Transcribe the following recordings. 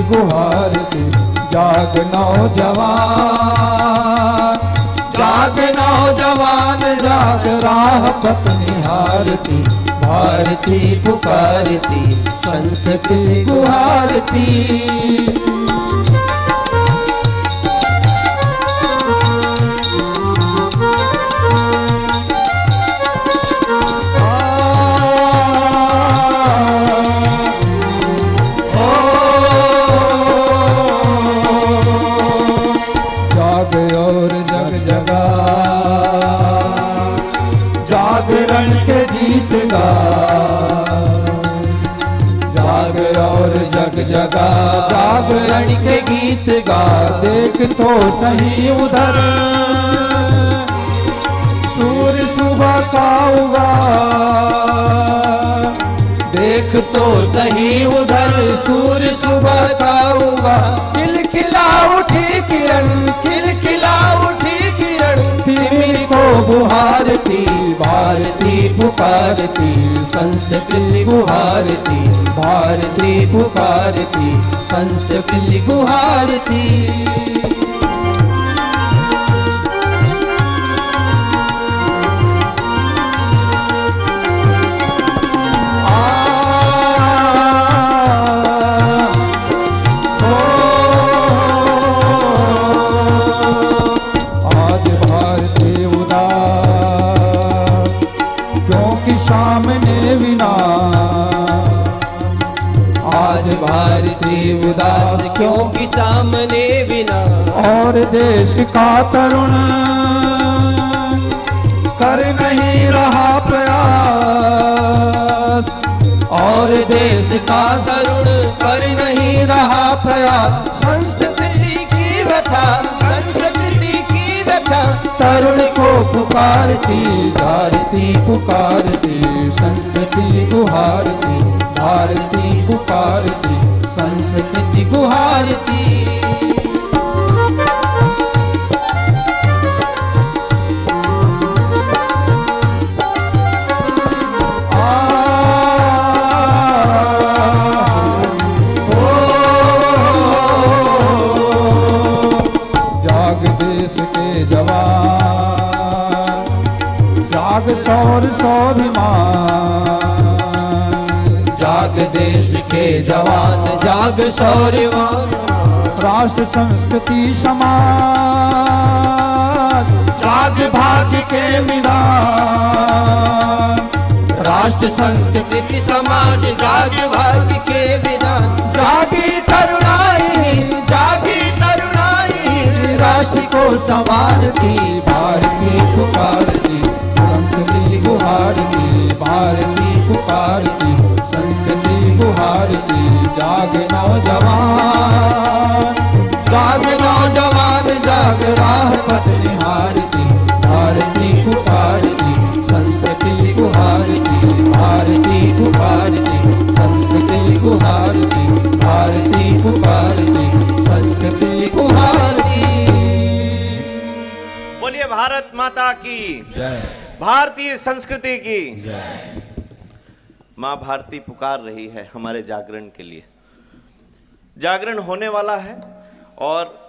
गुहारती। जाग नौजवान, जाग नौजवान, जाग राह पथ निहारती। भारती पुकारती, संस्कृति गुहारती। जागरण के गीत गा, जाग और जग जगा। जागरण के गीत गा, देख तो सही उधर सूर्य सुबह का उगा। देख तो सही उधर सूर्य सुबह का उगा। खिलखिला उठी किरण, खिलखिला उठी किरण, तिमिर को बुहारती। भारती पुकारती, संस्कृति गुहारती। भारती पुकारती, संस्कृति गुहारती। सामने विनाश, आज भारती उदास क्योंकि सामने विनाश। और देश का तरुण कर नहीं रहा प्रयास। और देश का तरुण कर नहीं रहा प्रयास। संस्कृति की व्यथा, संस्कृति की व्यथा, तरुण को पुकारती। भारती पुकारती, संस्कृति गुहारती। भारती पुकारती, संस्कृति गुहारती। जाग देश के जवान, जाग शौर्य स्वाभिमान। जाग देश के जवान, जाग शौर्यवान। राष्ट्र संस्कृति समाज, जाग भाग्य के विधान। राष्ट्र संस्कृति समाज, जाग भाग्य के विधान। जागी तरुणाई, जागी तरुणाई, राष्ट्र को संवारती। भारती पुकारती, संस्कृति गुहारती। भारती पुकारती, संस्कृति गुहारती। जाग नौजवान, जाग नौजवान, जाग राह पथ निहारती। भारती पुकारती, संस्कृति गुहारती। भारती पुकारती, संस्कृति गुहारती। भारती पुकारती, संस्कृति गुहारती। बोलिए भारत माता की जय, भारतीय संस्कृति की जय। माँ भारती पुकार रही है हमारे जागरण के लिए। जागरण होने वाला है। और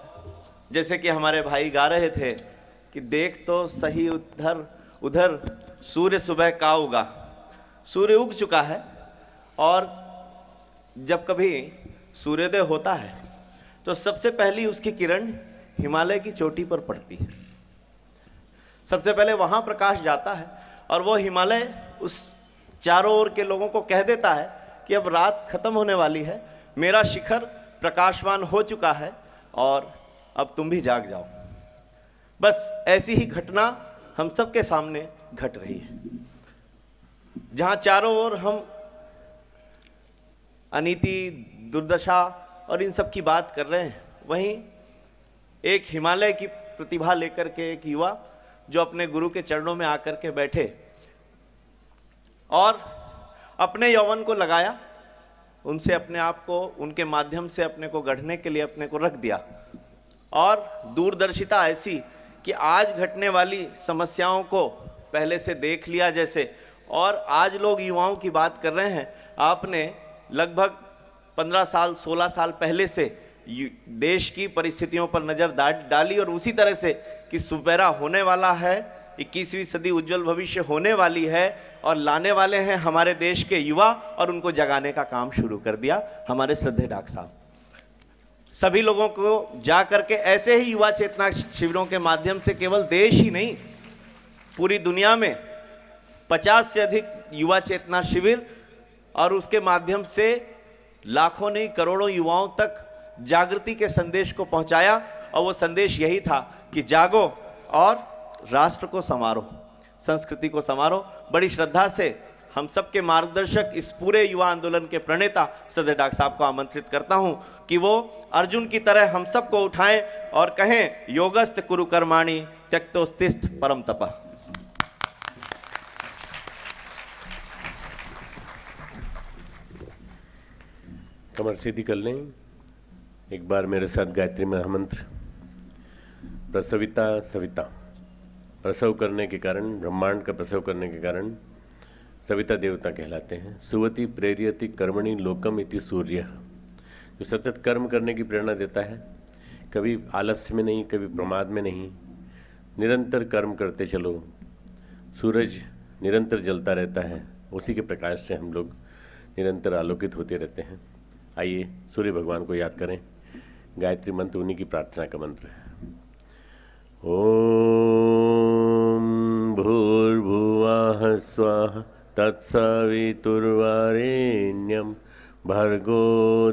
जैसे कि हमारे भाई गा रहे थे कि देख तो सही उधर उधर सूर्य सुबह का उगा। सूर्य उग चुका है और जब कभी सूर्योदय होता है तो सबसे पहली उसकी किरण हिमालय की चोटी पर पड़ती है। सबसे पहले वहाँ प्रकाश जाता है और वो हिमालय उस चारों ओर के लोगों को कह देता है कि अब रात खत्म होने वाली है, मेरा शिखर प्रकाशवान हो चुका है और अब तुम भी जाग जाओ। बस ऐसी ही घटना हम सबके सामने घट रही है, जहाँ चारों ओर हम अनीति, दुर्दशा और इन सब की बात कर रहे हैं, वहीं एक हिमालय की प्रतिभा लेकर के एक युवा जो अपने गुरु के चरणों में आकर के बैठे और अपने यौवन को लगाया, उनसे अपने आप को, उनके माध्यम से अपने को गढ़ने के लिए अपने को रख दिया। और दूरदर्शिता ऐसी कि आज घटने वाली समस्याओं को पहले से देख लिया जैसे, और आज लोग युवाओं की बात कर रहे हैं। आपने लगभग 15 साल 16 साल पहले से देश की परिस्थितियों पर नजर डाली और उसी तरह से कि सुपेरा होने वाला है, 21वीं सदी उज्जवल भविष्य होने वाली है और लाने वाले हैं हमारे देश के युवा, और उनको जगाने का काम शुरू कर दिया हमारे श्रद्धेय डॉक्टर साहब। सभी लोगों को जा करके ऐसे ही युवा चेतना शिविरों के माध्यम से केवल देश ही नहीं, पूरी दुनिया में 50 से अधिक युवा चेतना शिविर और उसके माध्यम से लाखों नहीं करोड़ों युवाओं तक जागृति के संदेश को पहुंचाया। और वो संदेश यही था कि जागो और राष्ट्र को संवारो, संस्कृति को संवारो। बड़ी श्रद्धा से हम सबके मार्गदर्शक, इस पूरे युवा आंदोलन के प्रणेता श्रद्धेय डॉक्टर साहब को आमंत्रित करता हूं कि वो अर्जुन की तरह हम सबको उठाएं और कहें, योगस्थ कुरु कर्माणि त्यक्तोत्तिष्ठ परम तपः। कमर सीधी कर लें। एक बार मेरे साथ गायत्री महामंत्र। प्रसविता सविता, प्रसव करने के कारण, ब्रह्मांड का प्रसव करने के कारण सविता देवता कहलाते हैं। सुवति प्रेरियति कर्मणि लोकम इति सूर्य, जो सतत कर्म करने की प्रेरणा देता है, कभी आलस्य में नहीं, कभी प्रमाद में नहीं, निरंतर कर्म करते चलो। सूरज निरंतर जलता रहता है, उसी के प्रकाश से हम लोग निरंतर आलोकित होते रहते हैं। आइए सूर्य भगवान को याद करें। गायत्री मंत्र उन्हीं की प्रार्थना का मंत्र है। ओम भूर्भुवः स्वः तत्सवितुर्वरेण्यं भर्गो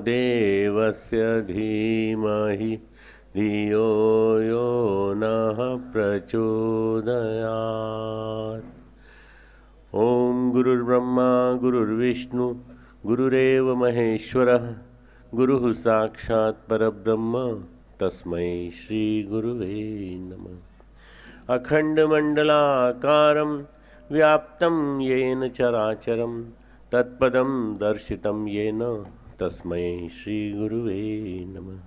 देवस्य धीमहि धियो यो नः प्रचोदयात्। ओम गुरुर्ब्रह्मा गुरुर्विष्णु गुरुरेव महेश्वरः गुरुः साक्षात् परब्रह्म तस्मै श्री गुरुवे नमः। अखण्डमण्डलाकारं व्याप्तं येन चराचरं तत्पदं दर्शितं येन तस्मै श्री गुरुवे नमः।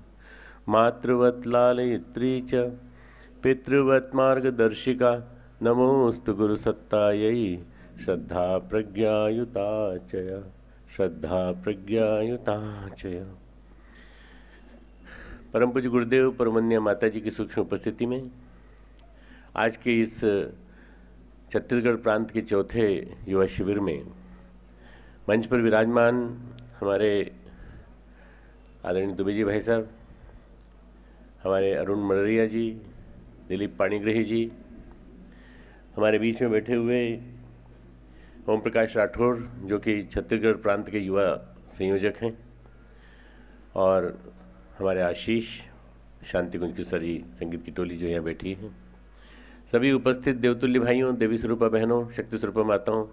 मातृवत् लालयित्री च पितृवत् मार्गदर्शिका नमोस्तु गुरुसत्तायै श्रद्धा प्रज्ञायुता च श्रद्धा प्रज्ञायुता च। परम पूज्य गुरुदेव परमन्या माता जी की सूक्ष्म उपस्थिति में आज के इस छत्तीसगढ़ प्रांत के चौथे युवा शिविर में मंच पर विराजमान हमारे आदरणीय दुबे जी भाई साहब, हमारे अरुण मररिया जी, दिलीप पाणिग्रही जी, हमारे बीच में बैठे हुए ओम प्रकाश राठौर जो कि छत्तीसगढ़ प्रांत के युवा संयोजक हैं, और हमारे आशीष शांति कुंज की सारी संगीत की टोली जो यहाँ बैठी है, सभी उपस्थित देवतुल्य भाइयों, देवी स्वरूपा बहनों, शक्ति स्वरूपा माताओं,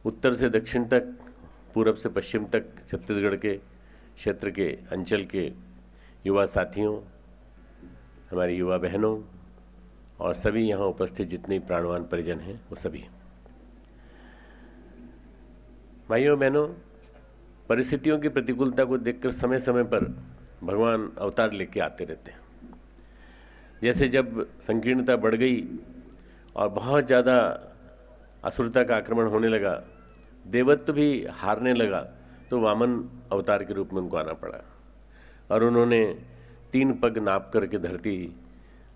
उत्तर से दक्षिण तक, पूरब से पश्चिम तक छत्तीसगढ़ के क्षेत्र के अंचल के युवा साथियों, हमारी युवा बहनों और सभी यहाँ उपस्थित जितने प्राणवान परिजन हैं वो सभी भाइयों बहनों, परिस्थितियों की प्रतिकूलता को देखकर समय समय पर भगवान अवतार लेके आते रहते हैं। जैसे जब संकीर्णता बढ़ गई और बहुत ज़्यादा असुरता का आक्रमण होने लगा, देवत्व भी हारने लगा, तो वामन अवतार के रूप में उनको आना पड़ा और उन्होंने 3 पग नाप करके धरती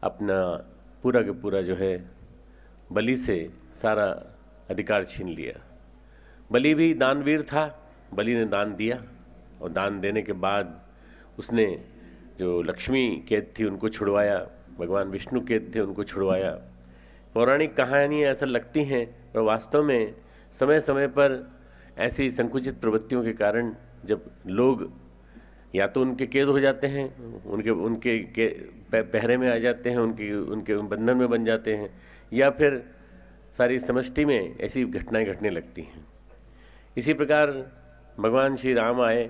अपना पूरा के पूरा जो है बलि से सारा अधिकार छीन लिया। बलि भी दानवीर था, बलि ने दान दिया और दान देने के बाद उसने जो लक्ष्मी कैद थी उनको छुड़वाया, भगवान विष्णु कैद थे उनको छुड़वाया। पौराणिक कहानियाँ ऐसा लगती हैं, पर वास्तव में समय समय पर ऐसी संकुचित प्रवृत्तियों के कारण जब लोग या तो उनके कैद हो जाते हैं, उनके पहरे में आ जाते हैं, उनके बंधन में बन जाते हैं, या फिर सारी समष्टि में ऐसी घटनाएं घटने लगती हैं। इसी प्रकार भगवान श्री राम आए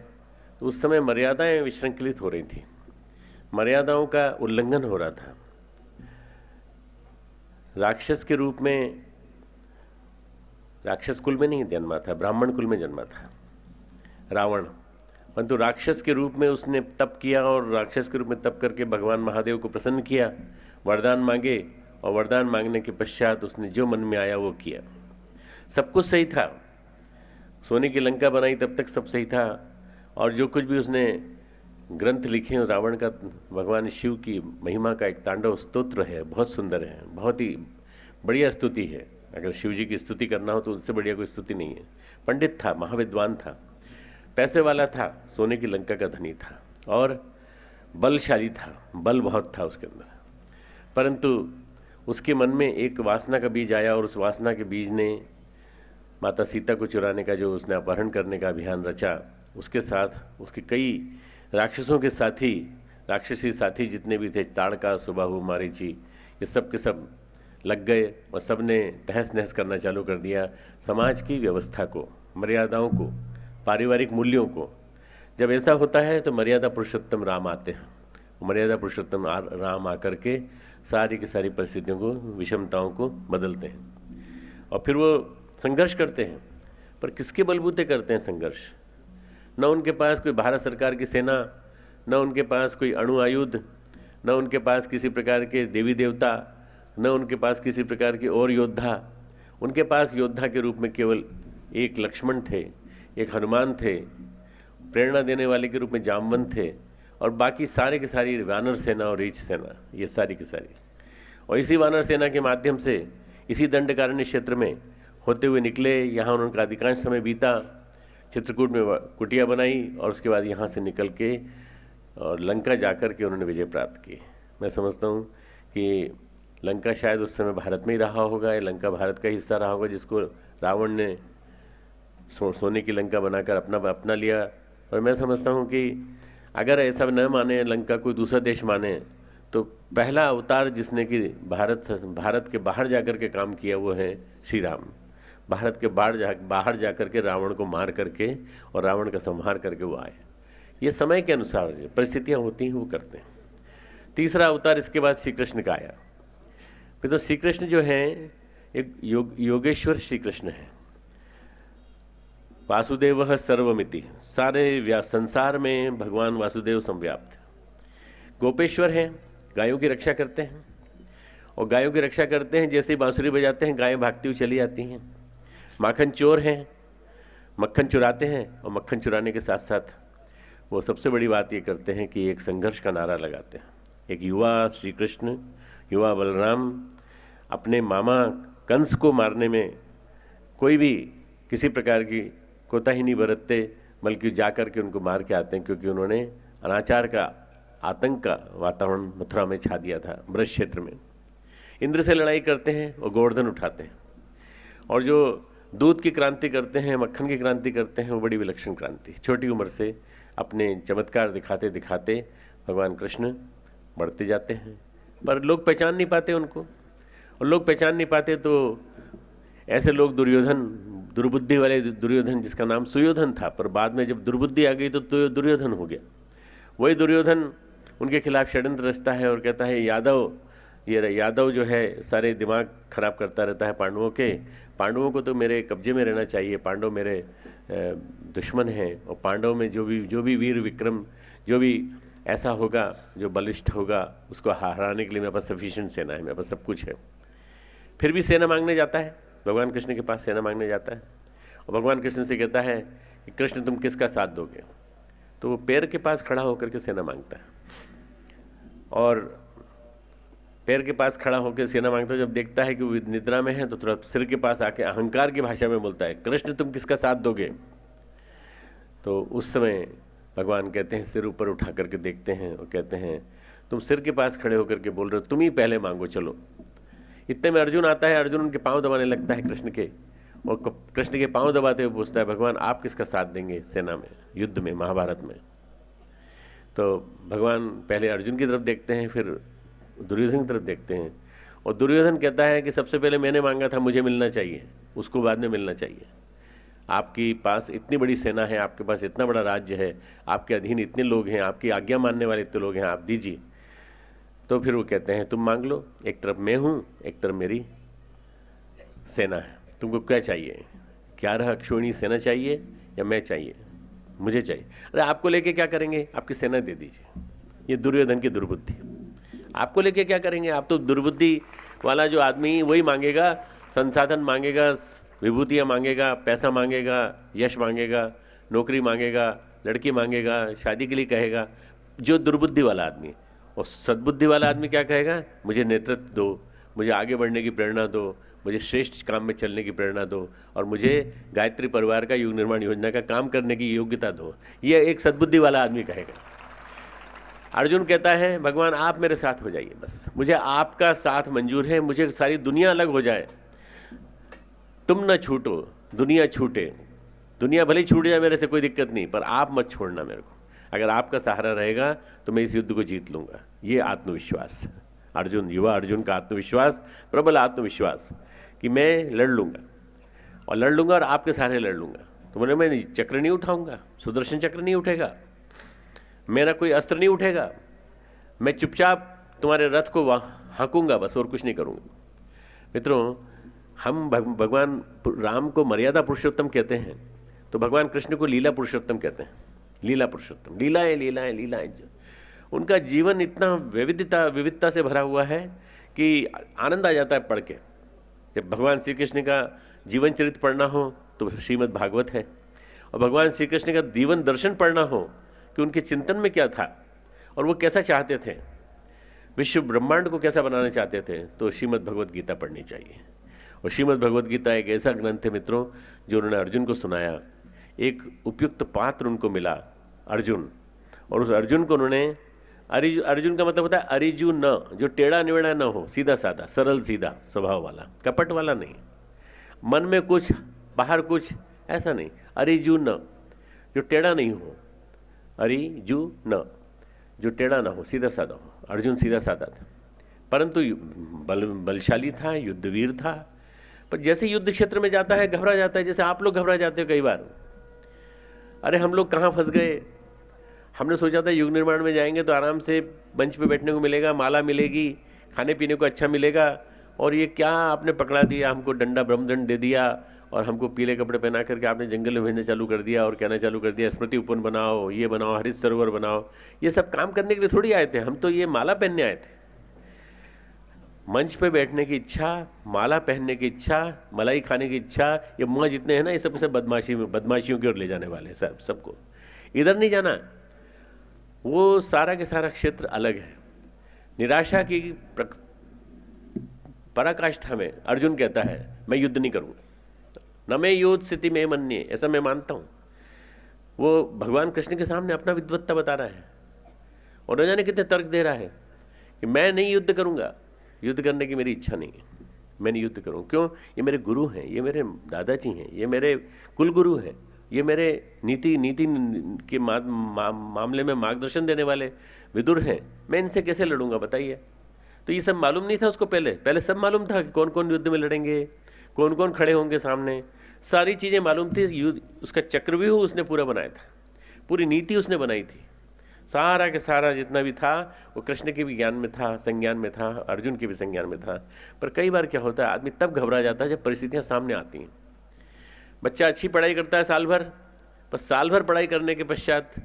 तो उस समय मर्यादाएं विश्रृंखलित हो रही थी, मर्यादाओं का उल्लंघन हो रहा था। राक्षस के रूप में, राक्षस कुल में नहीं जन्मा था, ब्राह्मण कुल में जन्मा था रावण, परंतु राक्षस के रूप में उसने तप किया और राक्षस के रूप में तप करके भगवान महादेव को प्रसन्न किया, वरदान मांगे और वरदान मांगने के पश्चात उसने जो मन में आया वो किया। सब कुछ सही था, सोने की लंका बनाई तब तक सब सही था और जो कुछ भी उसने ग्रंथ लिखे हैं रावण का, भगवान शिव की महिमा का एक तांडव स्तोत्र है, बहुत सुंदर है, बहुत ही बढ़िया स्तुति है। अगर शिव जी की स्तुति करना हो तो उससे बढ़िया कोई स्तुति नहीं है। पंडित था, महाविद्वान था, पैसे वाला था, सोने की लंका का धनी था और बलशाली था, बल बहुत था उसके अंदर। परंतु उसके मन में एक वासना का बीज आया और उस वासना के बीज ने माता सीता को चुराने का, जो उसने अपहरण करने का अभियान रचा, उसके साथ उसके कई राक्षसों के साथी, राक्षसी साथी जितने भी थे, ताड़का, सुबाहु, मारीची, ये सब के सब लग गए और सब ने तहस नहस करना चालू कर दिया समाज की व्यवस्था को, मर्यादाओं को, पारिवारिक मूल्यों को। जब ऐसा होता है तो मर्यादा पुरुषोत्तम राम आते हैं। मर्यादा पुरुषोत्तम राम आकर के सारी की सारी परिस्थितियों को, विषमताओं को बदलते हैं और फिर वो संघर्ष करते हैं। पर किसके बलबूते करते हैं संघर्ष? न उनके पास कोई भारत सरकार की सेना, न उनके पास कोई अणु आयुध, न उनके पास किसी प्रकार के देवी देवता, न उनके पास किसी प्रकार के और योद्धा। उनके पास योद्धा के रूप में केवल एक लक्ष्मण थे, एक हनुमान थे, प्रेरणा देने वाले के रूप में जामवंत थे और बाकी सारे की सारी वानर सेना और रीछ सेना, ये सारी की सारी। और इसी वानर सेना के माध्यम से इसी दंडकारण्य क्षेत्र में होते हुए निकले। यहाँ उनका अधिकांश समय बीता, चित्रकूट में कुटिया बनाई और उसके बाद यहाँ से निकल के और लंका जाकर के उन्होंने विजय प्राप्त की। मैं समझता हूँ कि लंका शायद उस समय भारत में ही रहा होगा, या लंका भारत का हिस्सा रहा होगा, जिसको रावण ने सोने की लंका बनाकर अपना लिया। और मैं समझता हूँ कि अगर ऐसा न माने, लंका कोई दूसरा देश माने, तो पहला अवतार जिसने कि भारत के बाहर जाकर के काम किया वो है श्री राम। भारत के बाहर जाकर के रावण को मार करके और रावण का संहार करके वो आए। ये समय के अनुसार जो परिस्थितियाँ होती हैं वो करते हैं। तीसरा अवतार इसके बाद श्री कृष्ण का आया। फिर तो श्री कृष्ण जो हैं एक योगेश्वर श्री कृष्ण है। वासुदेव सर्वमिति, सारे संसार में भगवान वासुदेव संव्याप्त है। गोपेश्वर हैं, गायों की रक्षा करते हैं और गायों की रक्षा करते हैं, जैसे ही बांसुरी बजाते हैं गायें भागती हुई चली आती हैं। माखन चोर हैं, मक्खन चुराते हैं और मक्खन चुराने के साथ साथ वो सबसे बड़ी बात ये करते हैं कि एक संघर्ष का नारा लगाते हैं। एक युवा श्री कृष्ण, युवा बलराम अपने मामा कंस को मारने में कोई भी किसी प्रकार की कोताही नहीं बरतते, बल्कि जाकर के उनको मार के आते हैं, क्योंकि उन्होंने अनाचार का, आतंक का वातावरण मथुरा में छा दिया था, ब्रज क्षेत्र में। इंद्र से लड़ाई करते हैं और गोवर्धन उठाते हैं, और जो दूध की क्रांति करते हैं, मक्खन की क्रांति करते हैं, वो बड़ी विलक्षण क्रांति। छोटी उम्र से अपने चमत्कार दिखाते दिखाते भगवान कृष्ण बढ़ते जाते हैं, पर लोग पहचान नहीं पाते उनको। और लोग पहचान नहीं पाते तो ऐसे लोग दुर्योधन, दुर्बुद्धि वाले दुर्योधन, जिसका नाम सुयोधन था, पर बाद में जब दुर्बुद्धि आ गई तो दुर्योधन हो गया। वही दुर्योधन उनके खिलाफ षड्यंत्र रचता है और कहता है ये यादव जो है सारे दिमाग खराब करता रहता है पांडवों को तो मेरे कब्जे में रहना चाहिए, पांडव मेरे दुश्मन हैं, और पांडव में जो भी वीर विक्रम, जो भी ऐसा होगा जो बलिष्ठ होगा, उसको हराने के लिए मेरे पास सफिशिएंट सेना है, मेरे पास सब कुछ है। फिर भी सेना मांगने जाता है, भगवान कृष्ण के पास सेना मांगने जाता है और भगवान कृष्ण से कहता है कि कृष्ण तुम किसका साथ दोगे? तो वो पैर के पास खड़ा होकर के सेना मांगता है, और पैर के पास खड़ा होकर सेना मांगता है। जब देखता है कि वो निद्रा में है तो थोड़ा सिर के पास आके अहंकार की भाषा में बोलता है, कृष्ण तुम किसका साथ दोगे? तो उस समय भगवान कहते हैं, सिर ऊपर उठा करके देखते हैं और कहते हैं तुम सिर के पास खड़े होकर के बोल रहे हो, तुम ही पहले मांगो, चलो। इतने में अर्जुन आता है, अर्जुन उनके पांव दबाने लगता है कृष्ण के, और कृष्ण के पांव दबाते हुए पूछता है, भगवान आप किसका साथ देंगे सेना में, युद्ध में, महाभारत में? तो भगवान पहले अर्जुन की तरफ देखते हैं, फिर दुर्योधन की तरफ देखते हैं, और दुर्योधन कहता है कि सबसे पहले मैंने मांगा था, मुझे मिलना चाहिए, उसको बाद में मिलना चाहिए। आपके पास इतनी बड़ी सेना है, आपके पास इतना बड़ा राज्य है, आपके अधीन इतने लोग हैं, आपकी आज्ञा मानने वाले इतने लोग हैं, आप दीजिए। तो फिर वो कहते हैं तुम मांग लो, एक तरफ मैं हूँ, एक तरफ मेरी सेना है, तुमको क्या चाहिए? 11 अक्षोहिणी सेना चाहिए या मैं चाहिए? मुझे चाहिए। अरे आपको लेके क्या करेंगे? आपकी सेना दे दीजिए। ये दुर्योधन की दुर्बुद्धि। आपको लेके क्या करेंगे? आप तो दुर्बुद्धि वाला जो आदमी वही मांगेगा, संसाधन मांगेगा, विभूतियाँ मांगेगा, पैसा मांगेगा, यश मांगेगा, नौकरी मांगेगा, लड़की मांगेगा, शादी के लिए कहेगा, जो दुर्बुद्धि वाला आदमी है। और सद्बुद्धि वाला आदमी क्या कहेगा? मुझे नेतृत्व दो, मुझे आगे बढ़ने की प्रेरणा दो, मुझे श्रेष्ठ काम में चलने की प्रेरणा दो, और मुझे गायत्री परिवार का युग निर्माण योजना का काम करने की योग्यता दो। ये एक सद्बुद्धि वाला आदमी कहेगा। अर्जुन कहता है भगवान आप मेरे साथ हो जाइए, बस मुझे आपका साथ मंजूर है, मुझे सारी दुनिया अलग हो जाए, तुम न छूटो, दुनिया छूटे, दुनिया भले छूट जाए मेरे से कोई दिक्कत नहीं, पर आप मत छोड़ना मेरे को। अगर आपका सहारा रहेगा तो मैं इस युद्ध को जीत लूंगा। ये आत्मविश्वास अर्जुन, युवा अर्जुन का आत्मविश्वास, प्रबल आत्मविश्वास कि मैं लड़ लूंगा और लड़ लूंगा और आपके सहारे लड़ लूंगा। तो बोले मैं चक्र नहीं उठाऊंगा, सुदर्शन चक्र नहीं उठेगा, मेरा कोई अस्त्र नहीं उठेगा, मैं चुपचाप तुम्हारे रथ को हाँकूंगा बस, और कुछ नहीं करूंगा। मित्रों, हम भगवान राम को मर्यादा पुरुषोत्तम कहते हैं, तो भगवान कृष्ण को लीला पुरुषोत्तम कहते हैं। लीला पुरुषोत्तम, लीलाएं लीलाएं लीलाएं। उनका जीवन इतना विविधता से भरा हुआ है कि आनंद आ जाता है पढ़ के। जब भगवान श्री कृष्ण का जीवन चरित्र पढ़ना हो तो श्रीमद् भागवत है, और भगवान श्री कृष्ण का जीवन दर्शन पढ़ना हो कि उनके चिंतन में क्या था और वो कैसा चाहते थे, विश्व ब्रह्मांड को कैसा बनाना चाहते थे, तो श्रीमद् भगवत गीता पढ़नी चाहिए। और श्रीमद् भगवत गीता एक ऐसा ग्रंथ है मित्रों जो उन्होंने अर्जुन को सुनाया। एक उपयुक्त पात्र उनको मिला, अर्जुन, और उस अर्जुन को उन्होंने, अर्जुन का मतलब होता है अरिजु न, जो टेढ़ा निवेड़ा न हो, सीधा साधा सरल सीधा स्वभाव वाला, कपट वाला नहीं, मन में कुछ बाहर कुछ ऐसा नहीं, अरिजु न, जो टेढ़ा नहीं हो, अरिजु न, जो टेढ़ा ना हो, सीधा साधा हो। अर्जुन सीधा साधा था, परंतु बलशाली था, युद्धवीर था, पर जैसे युद्ध क्षेत्र में जाता है घबरा जाता है, जैसे आप लोग घबरा जाते हो कई बार। अरे हम लोग कहाँ फंस गए, हमने सोचा था युग निर्माण में जाएंगे तो आराम से मंच पे बैठने को मिलेगा, माला मिलेगी, खाने पीने को अच्छा मिलेगा, और ये क्या आपने पकड़ा दिया, हमको डंडा ब्रह्मदंड दे दिया और हमको पीले कपड़े पहना करके आपने जंगल में भेजना चालू कर दिया और कहना चालू कर दिया स्मृति उपवन बनाओ, ये बनाओ, हरित सरोवर बनाओ। ये सब काम करने के लिए थोड़ी आए थे, हम तो ये माला पहनने आए थे। मंच पे बैठने की इच्छा, माला पहनने की इच्छा, मलाई खाने की इच्छा, ये मुँह जितने हैं ना, ये सब बदमाशियों की ओर ले जाने वाले सबको। इधर नहीं जाना, वो सारा के सारा क्षेत्र अलग है। निराशा की पराकाष्ठा में अर्जुन कहता है मैं युद्ध नहीं करूंगा, न मैं योद्ध स्थिति में मन्ये, ऐसा मैं मानता हूं। वो भगवान कृष्ण के सामने अपना विद्वत्ता बता रहा है और न जाने कितने तर्क दे रहा है कि मैं नहीं युद्ध करूंगा, युद्ध करने की मेरी इच्छा नहीं है, मैं नहीं युद्ध करूँ। क्यों? ये मेरे गुरु हैं, ये मेरे दादाजी हैं, ये मेरे कुल गुरु हैं, ये मेरे नीति के मामले में मार्गदर्शन देने वाले विदुर हैं, मैं इनसे कैसे लड़ूंगा बताइए। तो ये सब मालूम नहीं था उसको, पहले सब मालूम था कि कौन कौन युद्ध में लड़ेंगे, कौन कौन खड़े होंगे सामने, सारी चीज़ें मालूम थी। युद्ध उसका चक्रव्यूह उसने पूरा बनाया था, पूरी नीति उसने बनाई थी, सारा के सारा जितना भी था वो कृष्ण के भी ज्ञान में था, संज्ञान में था, अर्जुन के भी संज्ञान में था। पर कई बार क्या होता है, आदमी तब घबरा जाता है जब परिस्थितियाँ सामने आती हैं। बच्चा अच्छी पढ़ाई करता है साल भर, पर साल भर पढ़ाई करने के पश्चात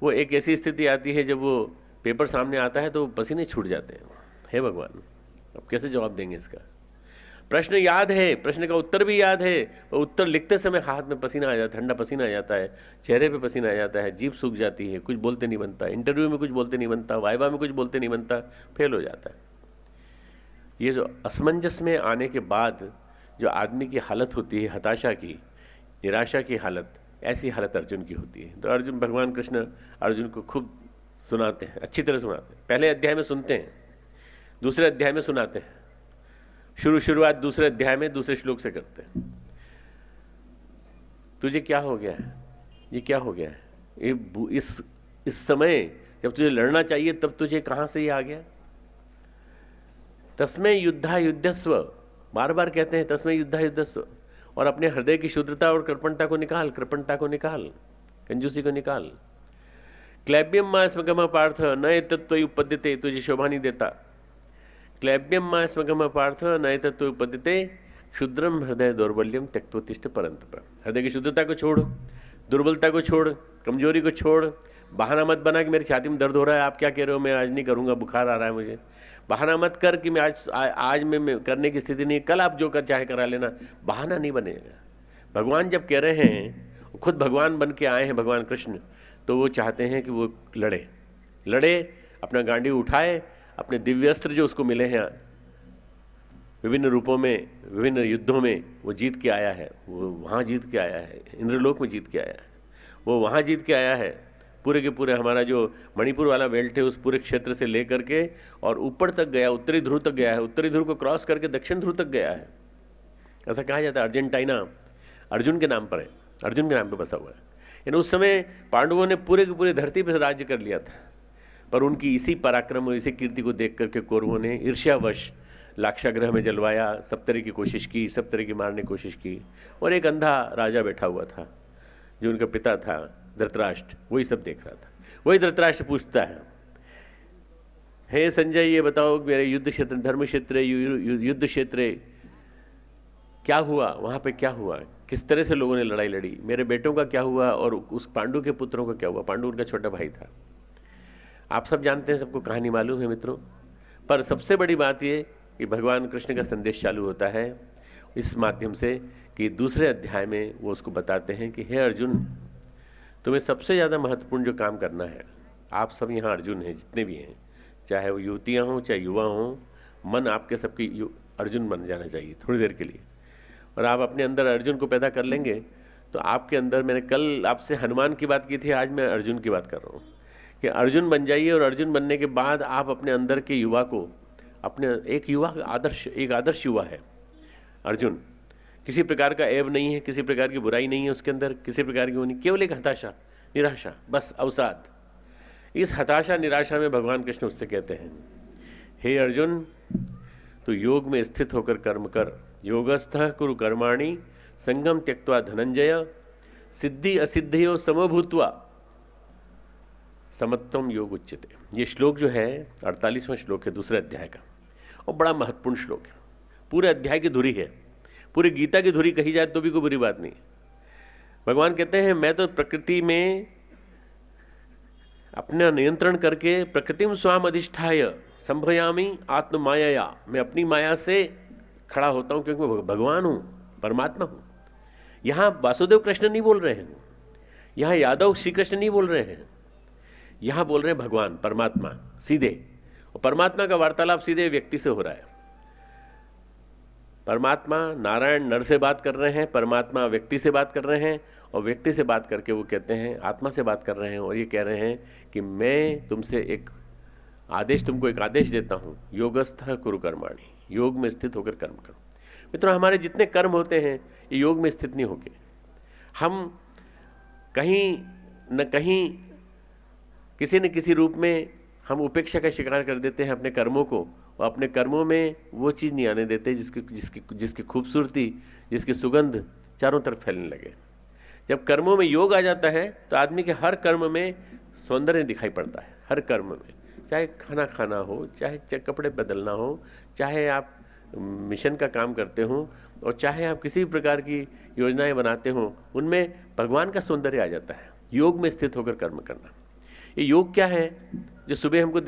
वो एक ऐसी स्थिति आती है जब वो पेपर सामने आता है तो पसीने छूट जाते हैं। हे भगवान, अब कैसे जवाब देंगे इसका? प्रश्न याद है, प्रश्न का उत्तर भी याद है, और उत्तर लिखते समय हाथ में पसीना आ जाता है, ठंडा पसीना आ जाता है, चेहरे पे पसीना आ जाता है, जीभ सूख जाती है, कुछ बोलते नहीं बनता, इंटरव्यू में कुछ बोलते नहीं बनता, वाइवा में कुछ बोलते नहीं बनता, फेल हो जाता है। ये जो असमंजस में आने के बाद जो आदमी की हालत होती है, हताशा की, निराशा की हालत, ऐसी हालत अर्जुन की होती है। तो अर्जुन, भगवान कृष्ण अर्जुन को खूब सुनाते हैं, अच्छी तरह सुनाते हैं। पहले अध्याय में सुनते हैं, दूसरे अध्याय में सुनाते हैं, शुरुआत दूसरे अध्याय में दूसरे श्लोक से करते हैं। तुझे क्या हो गया है, ये क्या हो गया है, ये इस समय जब तुझे लड़ना चाहिए तब तुझे कहां से ये आ गया? तस्मै युद्धा युद्धस्व, बार बार कहते हैं तस्मै युद्धा युद्धस्व। और अपने हृदय की शुद्धता और कृपणता को निकाल, कंजूसी को निकाल। क्लैब्यम मां स्मगम पार्थ न तत्व उपद्यते, तुझे शोभा नहीं देता। क्लैब्यम मां स्मगम पार्थ न तत्व उपद्यते, क्षुद्रम हृदय दौर्बल्यम त्यक्तोत्तिष्ठ परंतप। हृदय की शुद्धता को छोड़, दुर्बलता को छोड़, कमजोरी को छोड़। बहाना मत बना कि मेरी छाती में दर्द हो रहा है, आप क्या कह रहे हो, मैं आज नहीं करूंगा, बुखार आ रहा है मुझे। बहाना मत कर कि मैं आज मैं करने की स्थिति नहीं, कल आप जो कर चाहे करा लेना। बहाना नहीं बनेगा। भगवान जब कह रहे हैं, खुद भगवान बन के आए हैं भगवान कृष्ण, तो वो चाहते हैं कि वो लड़े, अपना गांडी उठाए, अपने दिव्य अस्त्र जो उसको मिले हैं विभिन्न रूपों में, विभिन्न युद्धों में वो जीत के आया है, वो वहाँ जीत के आया है, इंद्रलोक में जीत के आया है, वो वहाँ जीत के आया है। पूरे के पूरे हमारा जो मणिपुर वाला बेल्ट है उस पूरे क्षेत्र से लेकर के और ऊपर तक गया, उत्तरी ध्रुव तक गया है, उत्तरी ध्रुव को क्रॉस करके दक्षिण ध्रुव तक गया है। ऐसा कहा जाता है अर्जेंटीना अर्जुन के नाम पर है, अर्जुन के नाम पर बसा हुआ है। यानी उस समय पांडवों ने पूरे की पूरी धरती पर राज्य कर लिया था, पर उनकी इसी पराक्रम और इसी कीर्ति को देख करके कौरवों ने ईर्ष्यावश लाक्षागृह में जलवाया, सब तरह की कोशिश की, सब तरह की मारने की कोशिश की। और एक अंधा राजा बैठा हुआ था जो उनका पिता था धृतराष्ट्र, वही सब देख रहा था। वही धृतराष्ट्र पूछता है, हे संजय ये बताओ मेरे युद्ध क्षेत्र, धर्म क्षेत्र, युद्ध क्षेत्र क्या हुआ, वहाँ पे क्या हुआ, किस तरह से लोगों ने लड़ाई लड़ी, मेरे बेटों का क्या हुआ और उस पांडु के पुत्रों का क्या हुआ। पांडु उनका छोटा भाई था। आप सब जानते हैं, सबको कहानी मालूम है मित्रों। पर सबसे बड़ी बात ये कि भगवान कृष्ण का संदेश चालू होता है इस माध्यम से कि दूसरे अध्याय में वो उसको बताते हैं कि हे अर्जुन, तुम्हें सबसे ज़्यादा महत्वपूर्ण जो काम करना है, आप सब यहाँ अर्जुन हैं जितने भी हैं, चाहे वो युवतियाँ हों चाहे युवा हों, मन आपके सबके अर्जुन बन जाना चाहिए थोड़ी देर के लिए। और आप अपने अंदर अर्जुन को पैदा कर लेंगे तो आपके अंदर, मैंने कल आपसे हनुमान की बात की थी, आज मैं अर्जुन की बात कर रहा हूँ कि अर्जुन बन जाइए। और अर्जुन बनने के बाद आप अपने अंदर के युवा को, अपने एक युवा एक आदर्श युवा है अर्जुन। किसी प्रकार का ऐब नहीं है, किसी प्रकार की बुराई नहीं है उसके अंदर, किसी प्रकार की वो नहीं, केवल एक हताशा, निराशा, बस अवसाद। इस हताशा निराशा में भगवान कृष्ण उससे कहते हैं, हे अर्जुन, तू योग में स्थित होकर कर्म कर, योगस्थः कुरु कर्माणि संगम त्यक्त्वा धनंजय, सिद्धि असिद्धियो समभूत्वा समत्वम योग उच्यते। ये श्लोक जो है 48वां श्लोक है दूसरे अध्याय का, और बड़ा महत्वपूर्ण श्लोक है। पूरे अध्याय की धुरी है, पूरी गीता की धुरी कही जाए तो भी कोई बुरी बात नहीं। भगवान कहते हैं, मैं तो प्रकृति में अपना नियंत्रण करके प्रकृतिम स्वाम अधिष्ठाय संभयामी आत्म माया, मैं अपनी माया से खड़ा होता हूं क्योंकि मैं भगवान हूं, परमात्मा हूं। यहां वासुदेव कृष्ण नहीं बोल रहे हैं, यहां यादव श्री कृष्ण नहीं बोल रहे हैं, यहां बोल रहे हैं भगवान परमात्मा सीधे। और परमात्मा का वार्तालाप सीधे व्यक्ति से हो रहा है। परमात्मा नारायण नर से बात कर रहे हैं, परमात्मा व्यक्ति से बात कर रहे हैं, और व्यक्ति से बात करके वो कहते हैं, आत्मा से बात कर रहे हैं और ये कह रहे हैं कि मैं तुमसे एक आदेश, तुमको एक आदेश देता हूं, योगस्थ कुरु कर्माणि, योग में स्थित होकर कर्म करो। मित्रों, हमारे जितने कर्म होते हैं ये योग में स्थित नहीं होके, हम कहीं न कहीं किसी न किसी रूप में हम उपेक्षा का शिकार कर देते हैं अपने कर्मों को, और अपने कर्मों में वो चीज़ नहीं आने देते जिसकी खूबसूरती, जिसकी सुगंध चारों तरफ फैलने लगे। जब कर्मों में योग आ जाता है तो आदमी के हर कर्म में सौंदर्य दिखाई पड़ता है, हर कर्म में, चाहे खाना खाना हो, चाहे कपड़े बदलना हो, चाहे आप मिशन का काम करते हो, और चाहे आप किसी भी प्रकार की योजनाएं बनाते हो, उनमें भगवान का सौंदर्य आ जाता है। योग में स्थित होकर कर्म करना, ये योग क्या है जो सुबह हमको